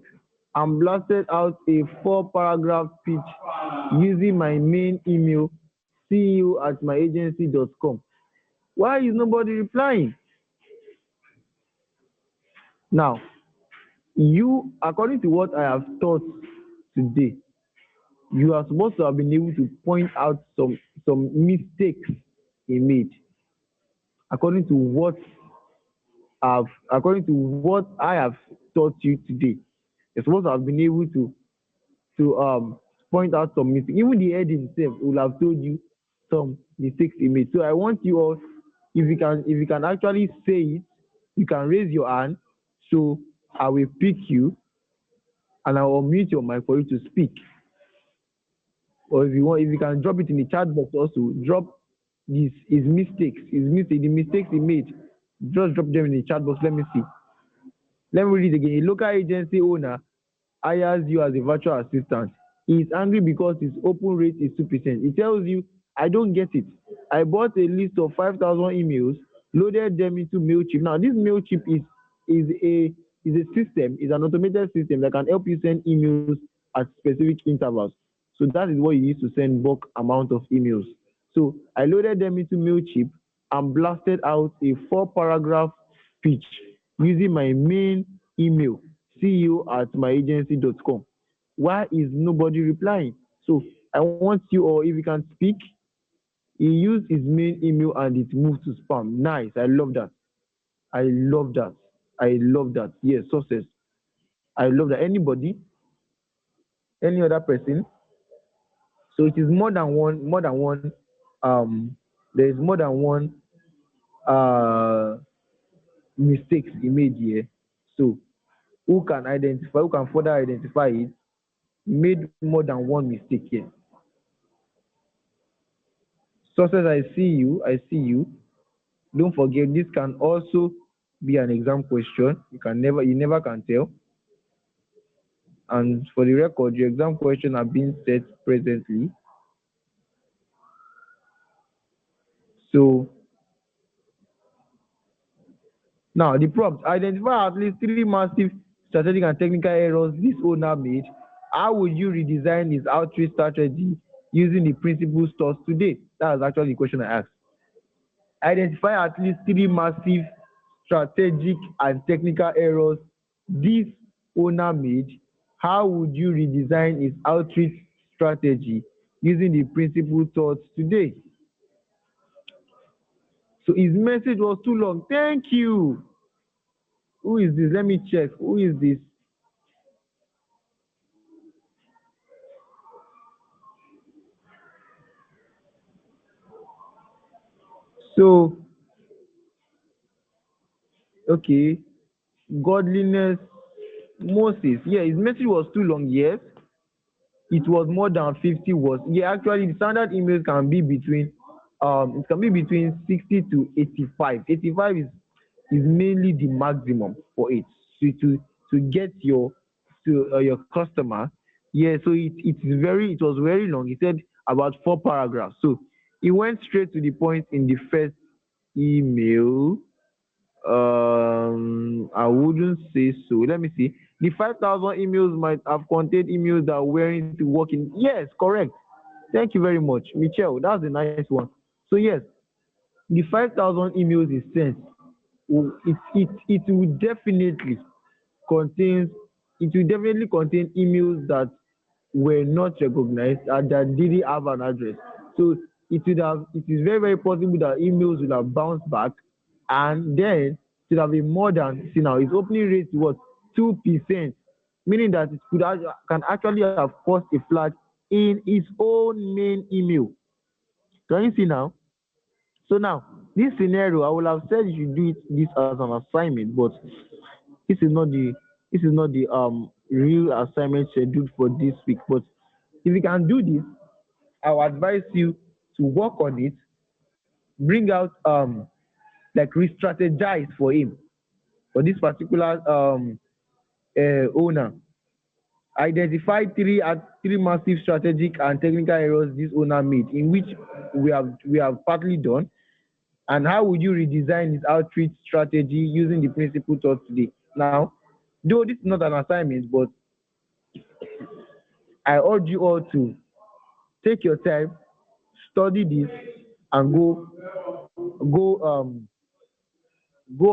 and blasted out a 4 paragraph pitch using my main email, ceo@myagency.com. Why is nobody replying? Now, according to what I have taught today. You are supposed to have been able to point out some mistakes he made according to what according to what I have taught you today. You're supposed to have been able to point out some mistakes. Even the head himself will have told you some mistakes he made. So I want you all, if you can actually say it, you can raise your hand. So I will pick you and I will mute your mic for you to speak. Or if you want, if you can drop it in the chat box also, drop his mistakes, the mistakes he made. Just drop them in the chat box. Let me see. Let me read it again. A local agency owner hires you as a virtual assistant. He is angry because his open rate is 2%. He tells you, I don't get it. I bought a list of 5,000 emails, loaded them into MailChimp. Now, this MailChimp is a system, is an automated system that can help you send emails at specific intervals. So that is what you use to send bulk amount of emails. So I loaded them into MailChimp and blasted out a 4-paragraph pitch using my main email, ceo@myagency.com. Why is nobody replying? So I want you, or if you can speak, he used his main email and it moved to spam. Nice. I love that. I love that. I love that. Yes, success. I love that. Anybody? Any other person? So it is more than one there is more than one uh mistakes he made here. So who can further identify it, made more than one mistake here. Success, I see you. I see you. Don't forget, this can also be an exam question. You never can tell. And for the record, your exam question are being set presently. So now the prompt: identify at least 3 massive strategic and technical errors this owner made. How would you redesign his outreach strategy using the principles taught today? That was actually the question I asked. Identify at least 3 massive strategic and technical errors this owner made. How would you redesign his outreach strategy using the principles taught today? So his message was too long. Thank you. Who is this? Let me check. Who is this? So, okay. Godliness Moses. Yeah, his message was too long. Yes. It was more than 50 words. Yeah, actually, the standard emails can be between it can be between 60 to 85. 85 is mainly the maximum for it. So to get your customer. Yeah, so it was very long. He said about 4 paragraphs. So he went straight to the point in the first email. I wouldn't say so. Let me see. The 5,000 emails might have contained emails that weren't working. Yes, correct. Thank you very much, Michelle. That's a nice one. So yes, the 5,000 emails is sent. It will definitely contain emails that were not recognized and that didn't have an address. So it is very, very possible that emails will have bounced back, and then it would have been more than, see now, its opening rate is what, 2%, meaning that can actually have caused a flag in its own main email. Can you see now? So now, this scenario, I would have said you should do this as an assignment, but this is not the real assignment scheduled for this week. But if you can do this, I will advise you to work on it, bring out like re-strategize for him, for this particular owner. Identify three massive strategic and technical errors this owner made, in which we have partly done. And how would you redesign his outreach strategy using the principle taught today? Now, though this is not an assignment, but I urge you all to take your time, study this, and go go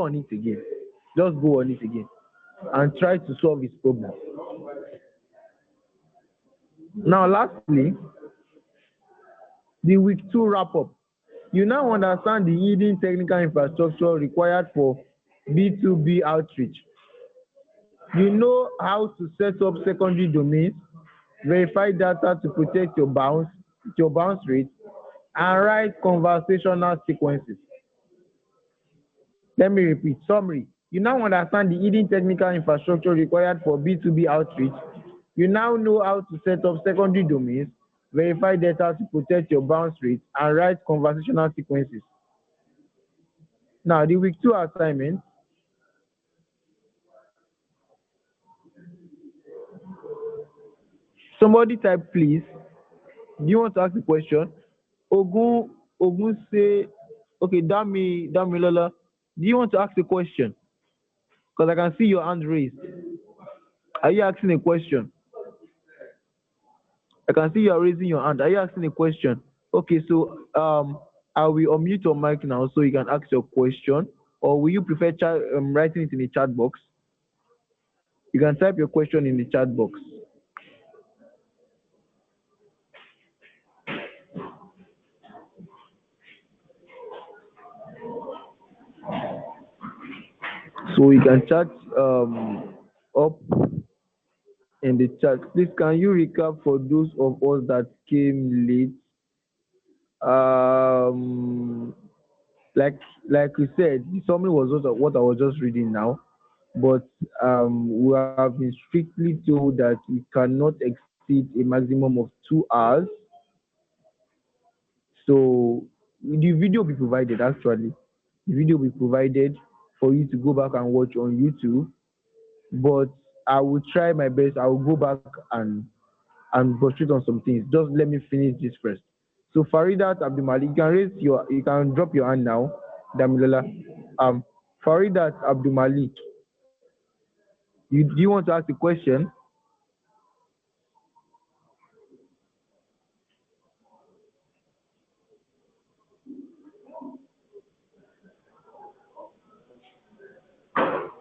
on it again. Just go on it again and try to solve his problem. Now, lastly, the week 2 wrap up. You now understand the hidden technical infrastructure required for B2B outreach. You know how to set up secondary domains, verify data to protect your bounce rate, and write conversational sequences. Let me repeat. Summary. You now understand the hidden technical infrastructure required for B2B outreach. You now know how to set up secondary domains, verify data to protect your bounce rate, and write conversational sequences. Now, the week 2 assignment. Somebody type please. Do you want to ask a question? Ogun say, okay, Dami Lola, do you want to ask a question? Because I can see your hand raised. Are you asking a question? I can see you are raising your hand. Are you asking a question? Okay, so I will unmute your mic now so you can ask your question. Or will you prefer writing it in the chat box? You can type your question in the chat box. So you can chat up in the chat. Please, can you recap for those of us that came late? Um, like we said, the summary was also what I was just reading now. But we have been strictly told that we cannot exceed a maximum of 2 hours. So the video will be provided actually. The video will be provided for you to go back and watch on YouTube. But I will try my best. I will go back and prostrate on some things. Just let me finish this first. So Faridat Abdulmalik, you can drop your hand now, Damilola. Faridat Abdulmalik, do you want to ask a question?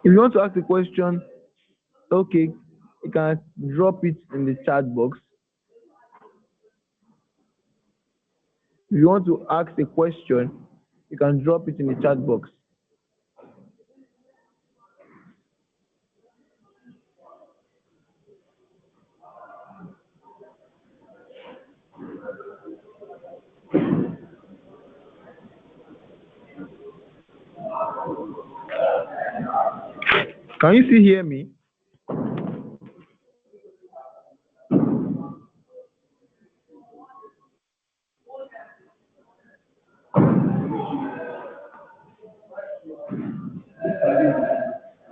If you want to ask a question, okay, you can drop it in the chat box. If you want to ask a question, you can drop it in the chat box. Can you still hear me?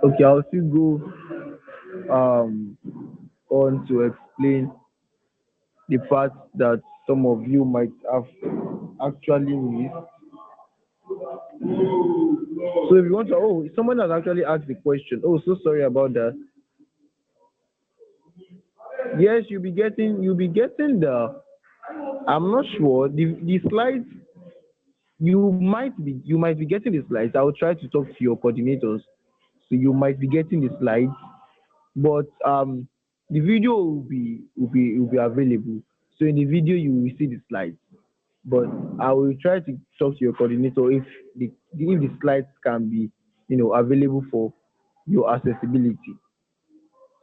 Okay, I'll still go on to explain the part that some of you might have actually missed. So if you want to, someone has actually asked the question. Oh, so sorry about that. Yes, you'll be getting the. I'm not sure the slides. You might be getting the slides. I will try to talk to your coordinators. So you might be getting the slides, but the video will be available. So in the video you will see the slides. But I will try to talk to your coordinator if the slides can be available for your accessibility.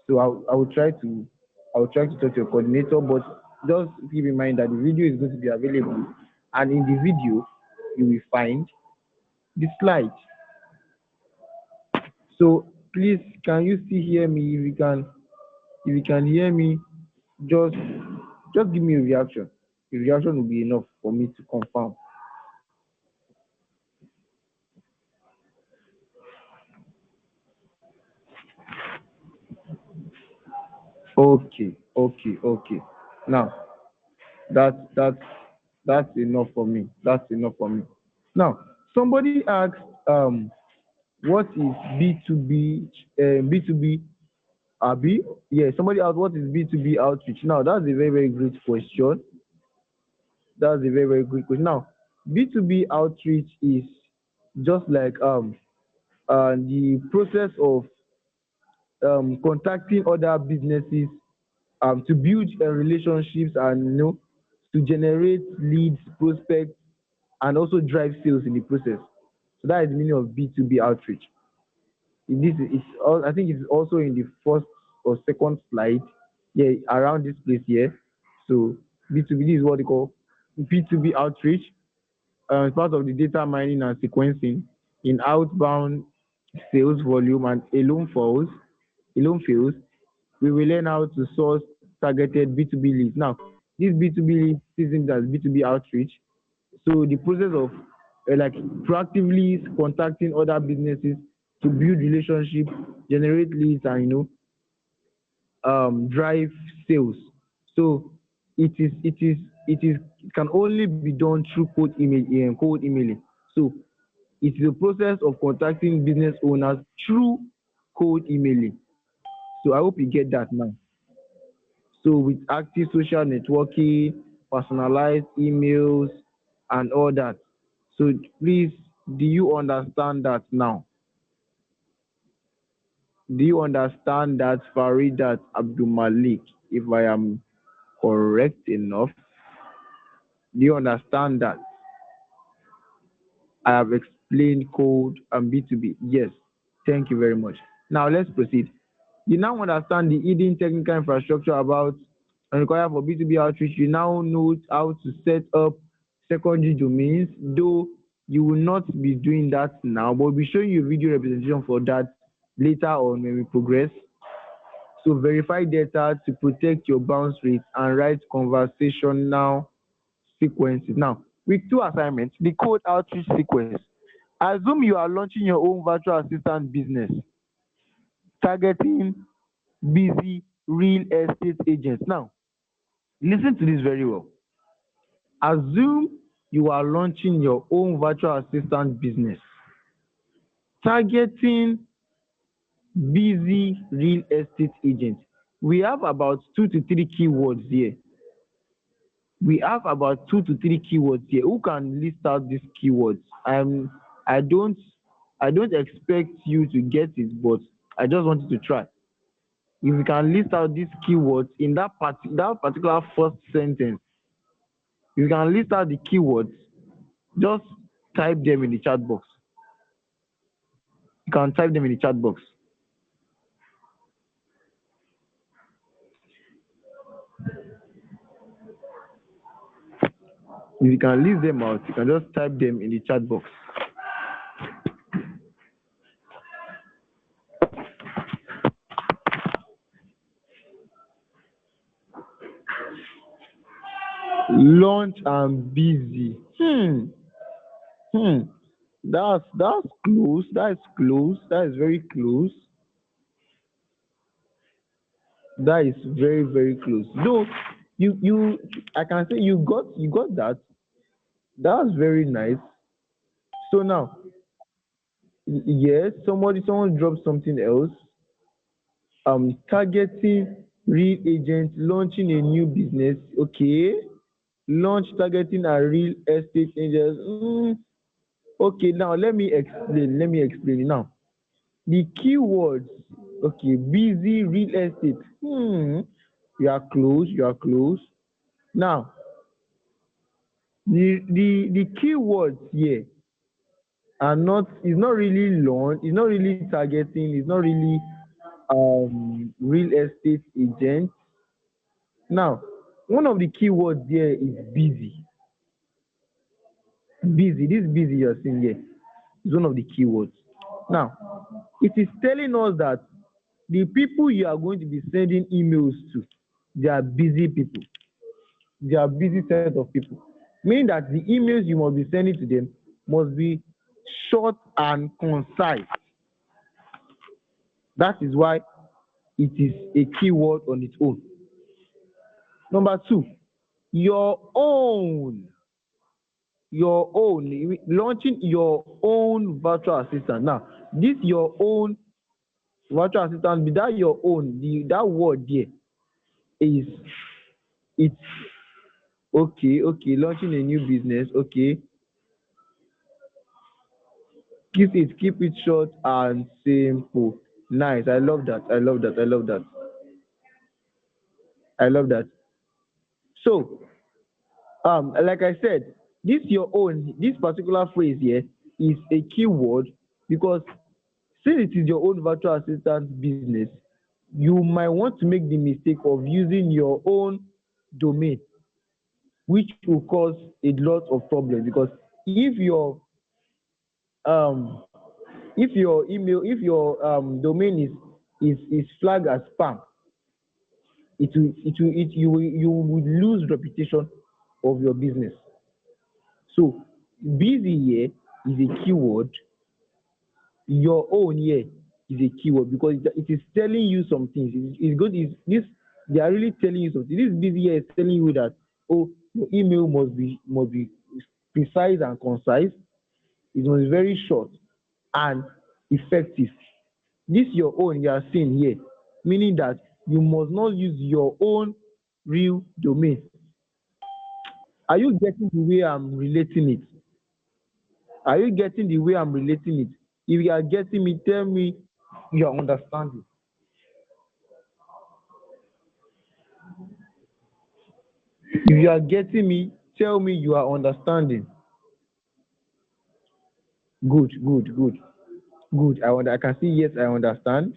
So I will try to talk to your coordinator, but just keep in mind that the video is going to be available, and in the video you will find the slides. So please, can you still hear me? If you can hear me, just give me a reaction. A reaction will be enough for me to confirm. Okay. Now that's enough for me. That's enough for me. Now somebody asked, what is B2B? B2B. Abi? Yeah. Somebody asked, what is B2B outreach? Now that's a very very great question. That's a very very good question. Now B2B outreach is just like the process of contacting other businesses to build relationships and to generate leads, prospects, and also drive sales in the process. So that is the meaning of B2B outreach. This is all, I think it's also in the first or second slide. Yeah, around this place here. So B2B, this is what they call B2B outreach. It's part of the data mining and sequencing in outbound sales volume and alone fails. We will learn how to source targeted B2B leads. Now, this B2B lead isn't as B2B outreach. So the process of like proactively contacting other businesses to build relationship, generate leads, and drive sales. So it can only be done through cold emailing. So it is a process of contacting business owners through cold emailing. So I hope you get that now. So with active social networking, personalized emails, and all that. So please, do you understand that now? Do you understand that Faridat Abdul Malik, if I am correct enough? Do you understand that? I have explained code and B2B. Yes, thank you very much. Now let's proceed. You now understand the hidden technical infrastructure about and required for B2B outreach. You now know how to set up secondary domains, though you will not be doing that now, but we'll be showing you a video representation for that later on when we progress. So verify data to protect your bounce rate and write conversational sequences. Now, with two assignments, the code outreach sequence. Assume you are launching your own virtual assistant business, targeting busy real estate agents. Now, listen to this very well. Assume you are launching your own virtual assistant business, targeting busy real estate agents. We have about 2 to 3 keywords here. We have about 2 to 3 keywords here. Who can list out these keywords? I don't I don't expect you to get it, but I just want you to try. If you can list out these keywords in that particular first sentence, if you can list out the keywords, just type them in the chat box. You can type them in the chat box. If you can list them out, you can just type them in the chat box. Launch and busy. Hmm. That's close. That is close. That is very close. That is very very close. Though you I can say you got that. That's very nice. So now, yes, someone dropped something else. Targeting real agent launching a new business. Okay. Launch targeting a real estate agent. Okay, now let me explain. Let me explain it now. The keywords. Okay, busy real estate. You are close. You are close. Now, the keywords here are not. It's not really launch. It's not really targeting. It's not really real estate agent. Now, one of the keywords there is busy. Busy. This busy you're seeing here is one of the keywords. Now, it is telling us that the people you are going to be sending emails to, they are busy people. They are busy set of people. Meaning that the emails you must be sending to them must be short and concise. That is why it is a keyword on its own. Number two, your own. Launching your own virtual assistant. Now, this your own virtual assistant, that your own, that word there is it's okay, launching a new business. Okay, keep it short and simple. Nice. I love that. I love that. So, like I said, this particular phrase here is a keyword because since it is your own virtual assistant business, you might want to make the mistake of using your own domain, which will cause a lot of problems because if your um if your domain is flagged as spam, you will lose reputation of your business. So busy here is a keyword. Your own here is a keyword because it is telling you some things. It's good. Is this they are really telling you something. This busy here is telling you that oh your email must be precise and concise. It must be very short and effective. This your own you are seeing here, meaning that you must not use your own real domain. Are you getting the way I'm relating it? Are you getting the way I'm relating it? If you are getting me, tell me you are understanding. If you are getting me, tell me you are understanding. Good, good, good, good. I can see yes, I understand.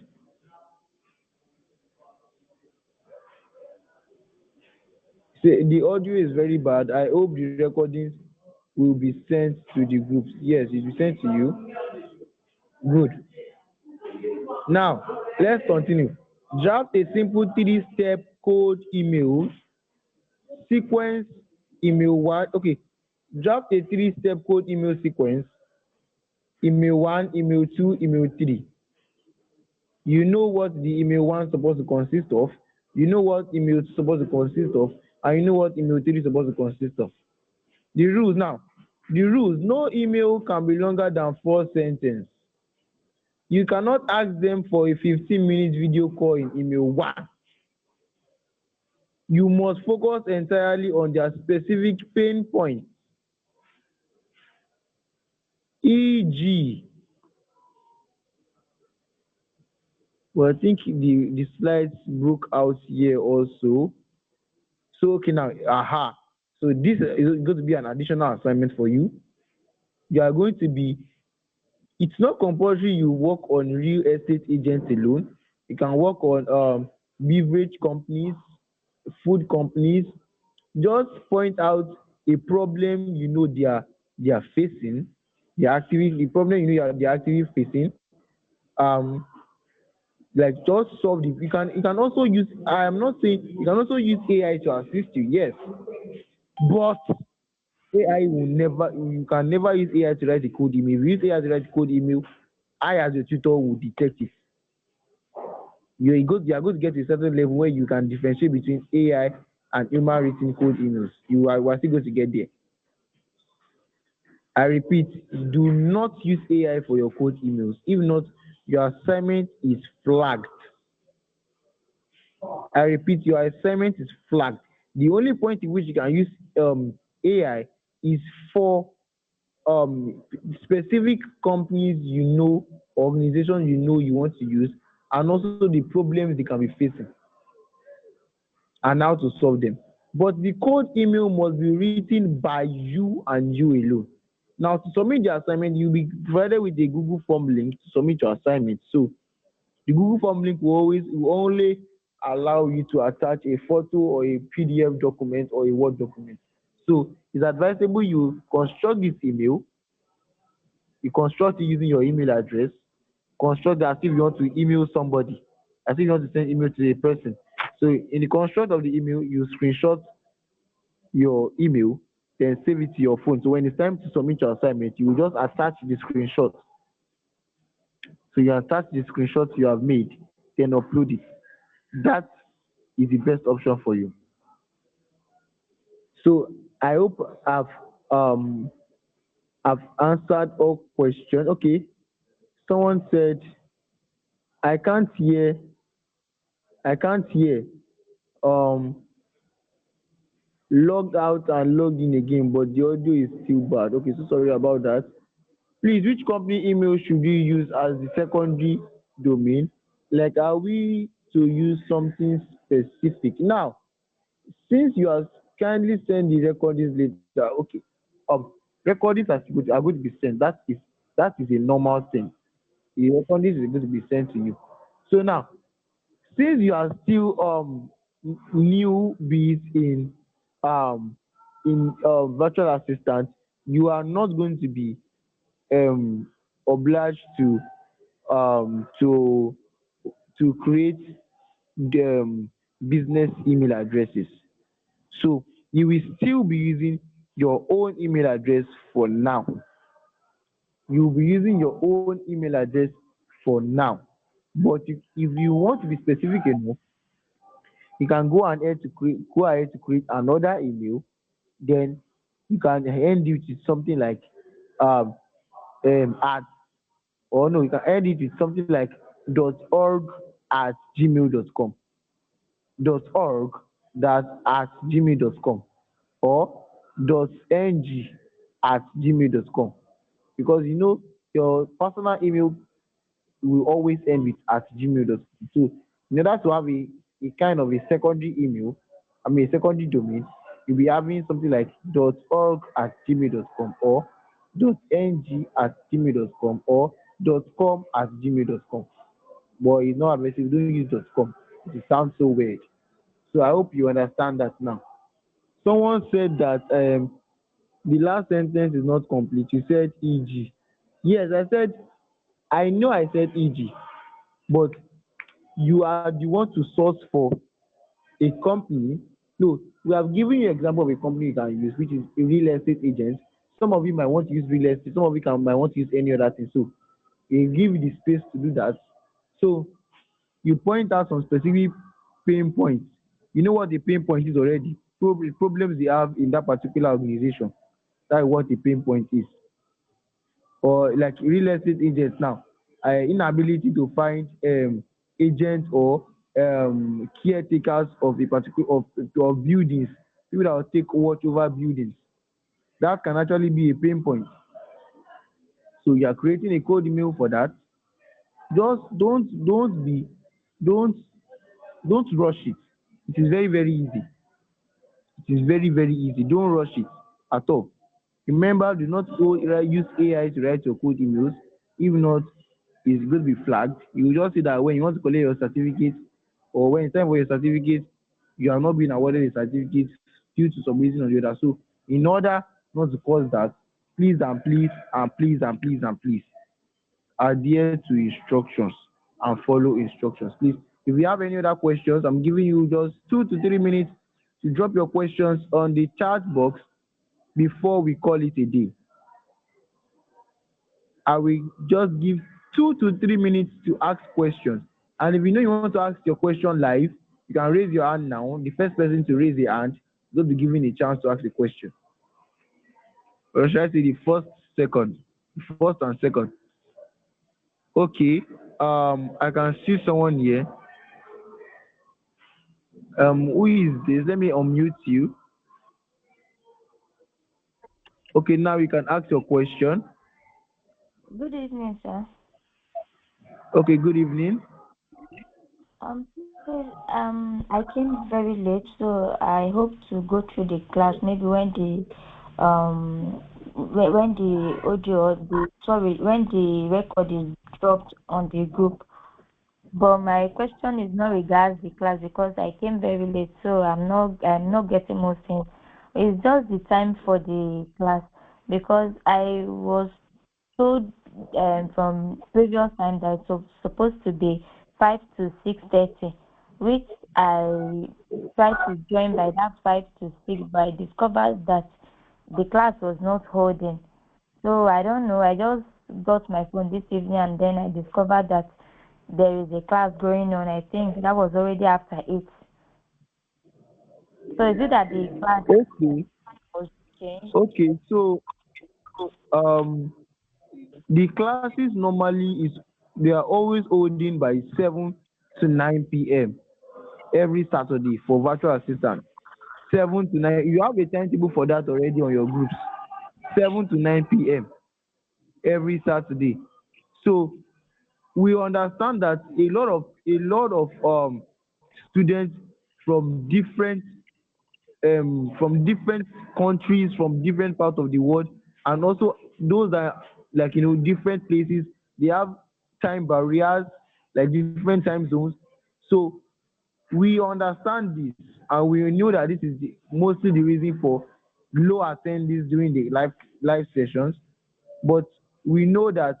Say the audio is very bad. I hope the recordings will be sent to the groups. Yes, it will be sent to you. Good. Now, let's continue. Draft a simple three-step code email sequence email one. Okay, draft a three-step code email sequence. Email one, email two, email three. You know what the email one is supposed to consist of. You know what email two is supposed to consist of, and you know what email three is supposed to consist of. The rules now. The rules: no email can be longer than four sentences. You cannot ask them for a 15-minute video call in email one. You must focus entirely on their specific pain point, e.g. well, I think the slides broke out here also. So okay now, aha. So this is going to be an additional assignment for you. You are going to be. It's not compulsory you work on real estate agents alone. You can work on beverage companies, food companies. Just point out a problem you know they are facing, the problem you know they are actively facing. Um, like just solve the. You can also use. I am not saying you can also use AI to assist you. Yes, but AI will never. You can never use AI to write a code email. If you use AI to write a code email, I as your tutor will detect it. You are going to get to a certain level where you can differentiate between AI and human written code emails. We are still going to get there. I repeat, do not use AI for your code emails. If not, your assignment is flagged. I repeat, your assignment is flagged. The only point in which you can use AI is for specific companies you know, organizations you know you want to use, and also the problems they can be facing and how to solve them. But the code email must be written by you and you alone. Now, to submit the assignment, you'll be provided with a Google Form link to submit your assignment. So, the Google Form link will only allow you to attach a photo or a PDF document or a Word document. So, it's advisable you construct this email. You construct it using your email address. Construct that as if you want to email somebody, as if you want to send email to a person. So, in the construct of the email, you screenshot your email, then save it to your phone. So when it's time to submit your assignment, you will just attach the screenshot. So you attach the screenshot you have made, then upload it. That is the best option for you. So I hope um I've answered all questions. Okay. Someone said I can't hear I can't hear. Um Logged out and logged in again, but the audio is still bad. Okay, so sorry about that. Please, which company email should we use as the secondary domain? Like, are we to use something specific? Now, Since you are kindly send the recordings later, okay, recordings are going to be sent. That is a normal thing. The recordings is going to be sent to you. So now, since you are still newbies um virtual assistant, you are not going to be um obliged um to create the business email addresses. So you will still be using your own email address for now. You will be using your own email address for now. But if you want to be specific enough, you can go ahead to create another email. Then you can end it with something like um at, or no, you can end it with something like .org at gmail.com. .org that at gmail.com, or .ng at gmail.com, because your personal email will always end with at gmail.com. So in order to have a kind of a secondary email, I mean a secondary domain, you'll be having something like .org at gmail.com, or .ng at gmail.com, or .com at gmail.com. But it's not advisable, don't use .com. It sounds so weird. So I hope you understand that now. Someone said that the last sentence is not complete. You said EG. Yes, I know I said EG, but you are the one to source for a company. No, we have given you example of a company you can use, which is a real estate agent. Some of you might want to use real estate, some of you might want to use any other thing. So we give you the space to do that. So you point out some specific pain points. You know what the pain point is already. Problems they have in that particular organization. That is what the pain point is. Or like real estate agents now, inability to find agents or caretakers of a particular of buildings, people that will take watch over buildings. That can actually be a pain point. So you are creating a code email for that. Just don't don't rush it. It is very, very easy. It is very, very easy. Don't rush it at all. Remember, do not use AI to write your code emails. If not, it's going to be flagged. You will just see that when you want to collect your certificate, or when it's time for your certificate, you are not being awarded a certificate due to some reason or the other. So, in order not to cause that, please and please and please and please and please adhere to instructions and follow instructions. Please, if you have any other questions, I'm giving you just 2 to 3 minutes to drop your questions on the chat box before we call it a day. I will just give 2 to 3 minutes to ask questions. And if you know you want to ask your question live, you can raise your hand now. The first person to raise their hand will be given a chance to ask the question. Or should I say the second, first and second? Okay. I can see someone here. Who is this? Let me unmute you. Okay, now you can ask your question. Good evening, sir. Okay, good evening. Please, I came very late, so I hope to go through the class. Maybe when the audio, or when the record is dropped on the group. But my question is not regards the class because I came very late, so I'm not getting most things. It's just the time for the class because I was told from previous time that it was supposed to be 5 to 6:30, which I tried to join by that 5 to 6, but I discovered that the class was not holding. So I don't know. I just got my phone this evening and then I discovered that there is a class going on. I think that was already after 8. So is it that the class Okay, was changed? okay. So um the classes normally is they are always holding by 7 to 9 p.m. every Saturday for virtual assistant. 7 to 9. You have a timetable for that already on your groups. 7 to 9 p.m. every Saturday. So we understand that a lot of students from different from different countries, from different parts of the world, and also those that are like different places. They have time barriers, like different time zones. So we understand this, and we know that this is mostly the reason for low attendees during the live sessions. But we know that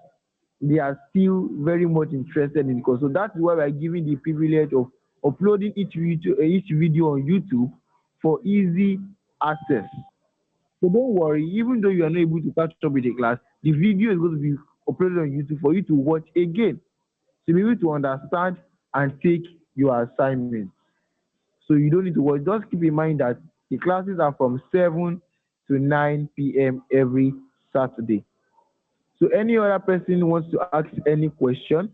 they are still very much interested in the course. So that's why we are giving the privilege of uploading each video on YouTube for easy access. So don't worry, even though you are not able to catch up with the class, the video is going to be uploaded on YouTube for you to watch again. So be able to understand and take your assignment. So you don't need to worry. Just keep in mind that the classes are from 7 to 9 p.m. every Saturday. So any other person wants to ask any question?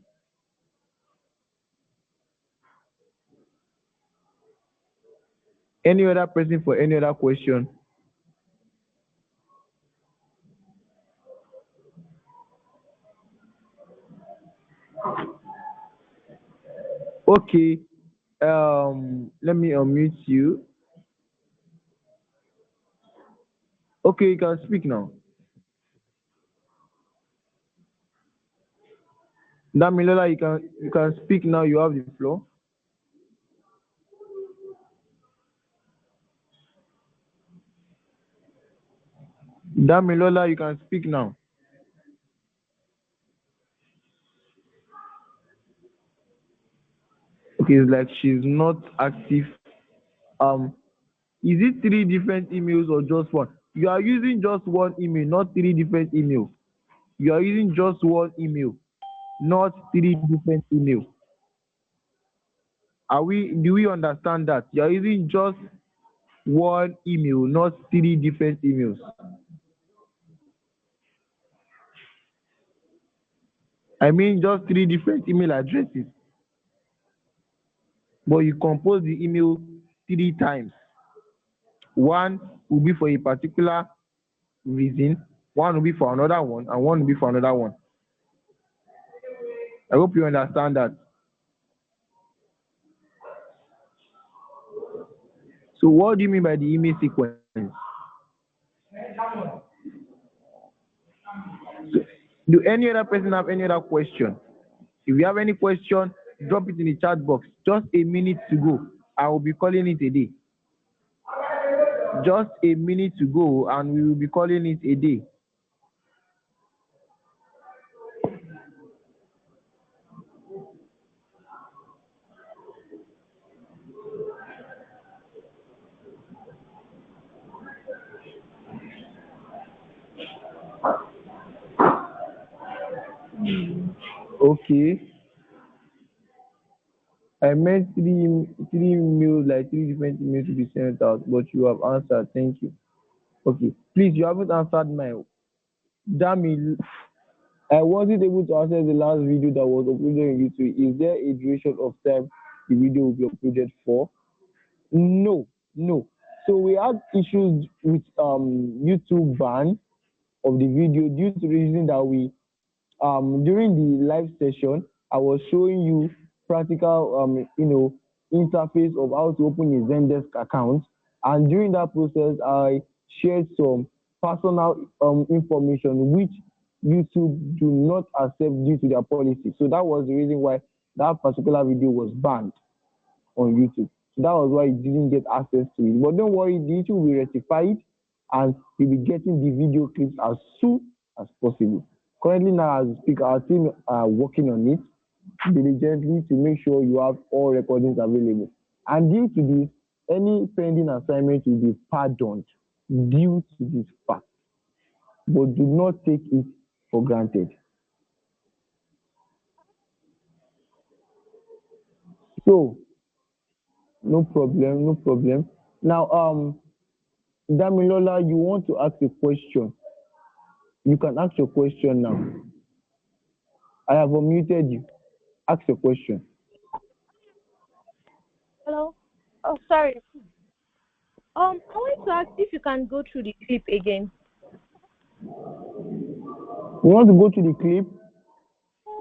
Any other person for any other question? Okay. Let me unmute you. Okay, you can speak now. Damilola, you can speak now. You have the floor. Damilola, you can speak now. Okay, it's like she's not active. Um, is it three different emails or just one? You are using just one email, not three different emails. You are using just one email, not three different emails. Do we understand that? You are using just one email, not three different emails. I mean just three different email addresses, but you compose the email three times. One will be for a particular reason, one will be for another one, and one will be for another one. I hope you understand that. So what do you mean by the email sequence? Do any other person have any other question? If you have any question, drop it in the chat box. Just a minute to go. I will be calling it a day. Just a minute to go, and we will be calling it a day. Okay. I meant three emails, like three different emails to be sent out, but you have answered. Thank you. Okay. Please, you haven't answered my. Damn it. I wasn't able to answer the last video that was uploaded on YouTube. Is there a duration of time the video will be uploaded for? No, no. So we had issues with YouTube ban of the video due to the reason that we during the live session I was showing you practical interface of how to open a Zendesk account, and during that process I shared some personal information which YouTube do not accept due to their policy. So that was the reason why that particular video was banned on YouTube. So that was why you didn't get access to it. But don't worry, the issue will be rectified and you'll be getting the video clips as soon as possible. Currently now as we speak, our team are working on it diligently to make sure you have all recordings available. And due to this, any pending assignment will be pardoned due to this fact. But do not take it for granted. So no problem, no problem. Now Damilola, you want to ask a question? You can ask your question now. I have unmuted you. Ask your question. Hello. Oh, sorry. I want to ask if you can go through the clip again. You want to go to the clip?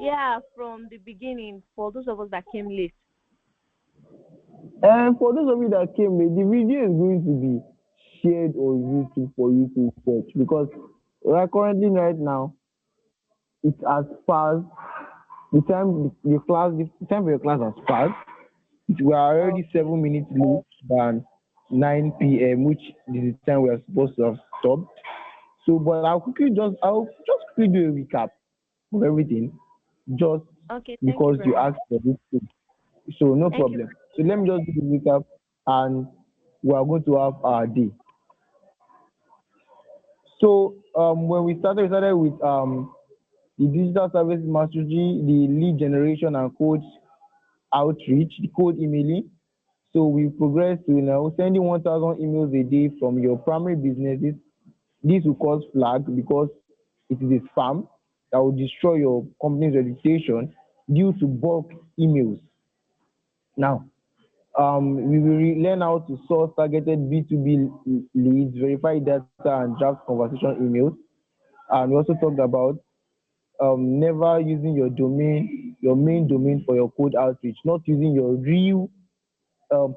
Yeah, from the beginning for those of us that came late. And for those of you that came late, the video is going to be shared on YouTube for you to watch because we are currently right now it's as fast the time for your class has passed. We are already 7 minutes late than 9 p.m., which is the time we are supposed to have stopped. So, but I'll just quickly do a recap of everything, just Okay, thank you because very you much. asked for this. So no Thank you. problem. So let me just do the recap, and we are going to have our day. So when we started with the digital service mastery, the lead generation and code outreach, the code emailing. So we progressed to now sending 1,000 emails a day from your primary businesses. This will cause flag because it is a spam that will destroy your company's reputation due to bulk emails. Now, we will learn how to source targeted B2B leads, verify data, and draft conversation emails. And we also talked about never using your main domain for your code outreach, not using your real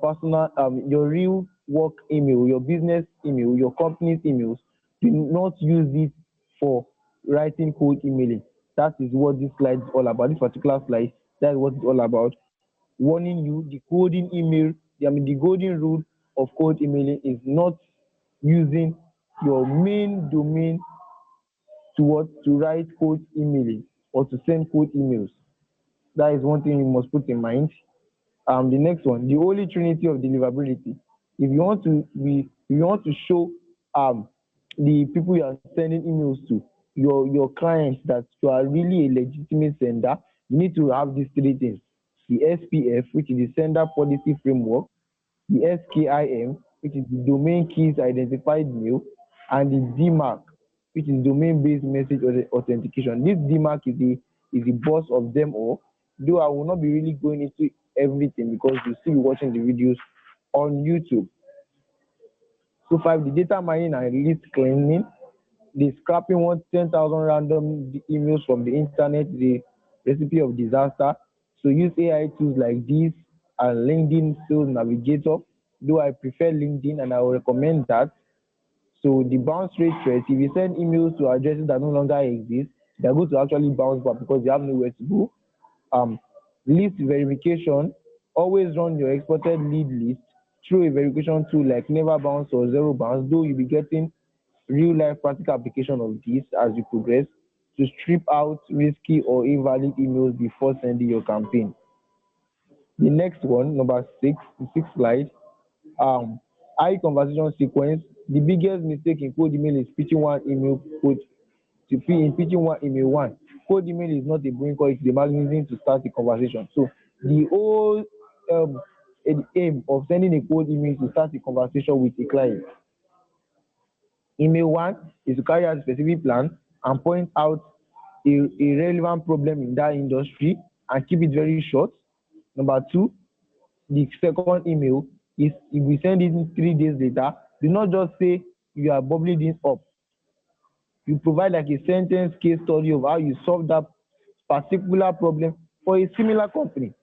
personal, your real work email, your business email, your company's emails. Do not use it for writing code emailing. That is what this slide is all about. This particular slide, that is what it's all about. Warning you, the coding email, the golden rule of code emailing is not using your main domain to write code emailing or to send code emails. That is one thing you must put in mind. The next one, the holy trinity of deliverability. If you want to show the people you are sending emails to, your clients, that you are really a legitimate sender, you need to have these three things: the SPF, which is the sender policy framework; the SKIM, which is the domain keys identified mail; and the DMARC, which is domain based message authentication. This DMARC is the boss of them all, though I will not be really going into everything because you still be watching the videos on YouTube. So five, the data mining and list cleaning, the scrapping 10,000 random emails from the internet, the recipe of disaster. So use AI tools like this and LinkedIn Sales Navigator, though I prefer LinkedIn and I will recommend that. So the bounce rate threat, if you send emails to addresses that no longer exist, they're going to actually bounce back because they have nowhere to go. Um, List verification, always run your exported lead list through a verification tool like Never Bounce or Zero Bounce, though you'll be getting real life practical application of this as you progress to strip out risky or invalid emails before sending your campaign. The next one, number six, the sixth slide, high conversation sequence. The biggest mistake in cold email is pitching one email code to in pitching one email one. Cold email is not a brain call, it's the mechanism to start the conversation. So the whole um, aim of sending a cold email is to start a conversation with a client. Email one is to carry out a specific plan and point out a relevant problem in that industry and keep it very short. Number two, the second email is if we send it 3 days later, do not just say you are bubbling this up. You provide like a sentence case study of how you solve that particular problem for a similar company.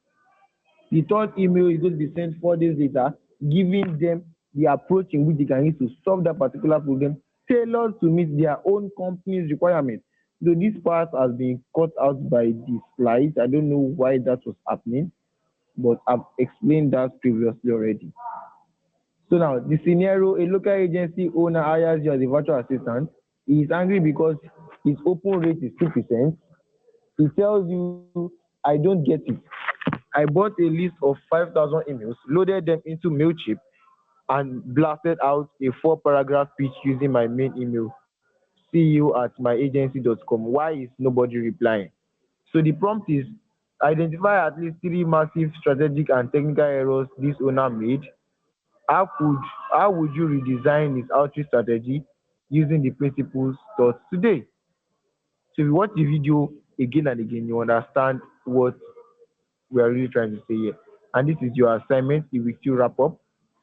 The third email is going to be sent 4 days later, giving them the approach in which they can use to solve that particular problem, tailored to meet their own company's requirements. So this part has been cut out by the slides. I don't know why that was happening, but I've explained that previously already. So now the scenario, a local agency owner hires you as a virtual assistant. He is angry because his open rate is 2%. He tells you, I don't get it. I bought a list of 5,000 emails, loaded them into MailChimp, and blasted out a 4 paragraph pitch using my main email, ceo@myagency.com. Why is nobody replying? So the prompt is identify at least 3 massive strategic and technical errors this owner made. How would you redesign his outreach strategy using the principles taught today? So if you watch the video again and again, you understand what we are really trying to say here. And this is your assignment. It will still wrap up.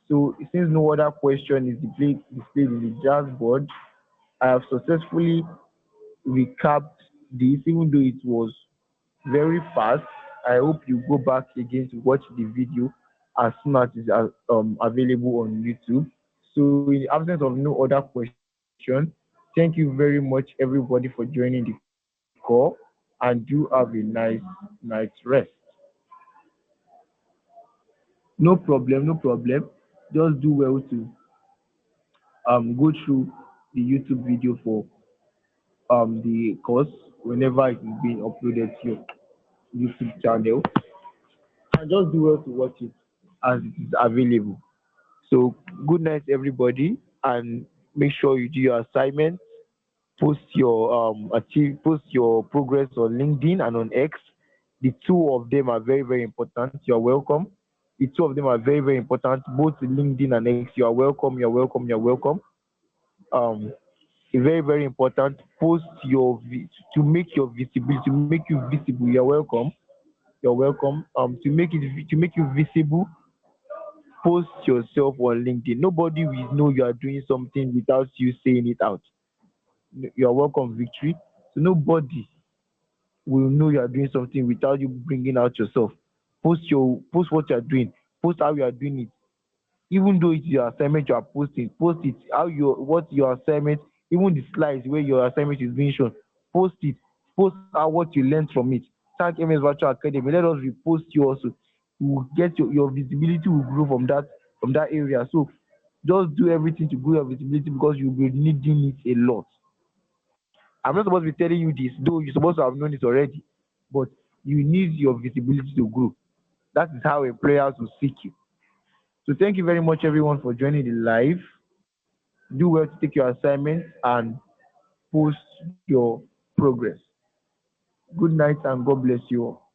So since no other question is displayed in the dashboard, I have successfully recapped this, even though it was very fast. I hope you go back again to watch the video as soon as it's available on YouTube. So, in the absence of no other question, thank you very much, everybody, for joining the call, and do have a nice rest. No problem, no problem. Just do well to go through the YouTube video for the course whenever it is being uploaded to your YouTube channel, and just do well to watch it as it is available. So good night, everybody, and make sure you do your assignment. Post your progress on LinkedIn and on X. The two of them are very very important. You are welcome. The two of them are very very important. Both LinkedIn and X. You are welcome. You are welcome. You are welcome. Um, very very important. Post to make your visibility, to make you visible. You are welcome. You're welcome. To make you visible, post yourself on LinkedIn. Nobody will know you are doing something without you saying it out. You're welcome, Victory. So nobody will know you are doing something without you bringing out yourself. Post what you are doing. Post how you are doing it. Even though it's your assignment you are posting, post it. What your assignment, even the slides where your assignment is being shown, post it. Post out what you learned from it. Thank MS Virtual Academy. Let us repost you also. You will get your visibility will grow from that area. So just do everything to grow your visibility because you'll be needing it a lot. I'm not supposed to be telling you this, though you're supposed to have known it already. But you need your visibility to grow. That is how employers will seek you. So thank you very much everyone for joining the live. Do well to take your assignments and post your progress. Good night and God bless you all.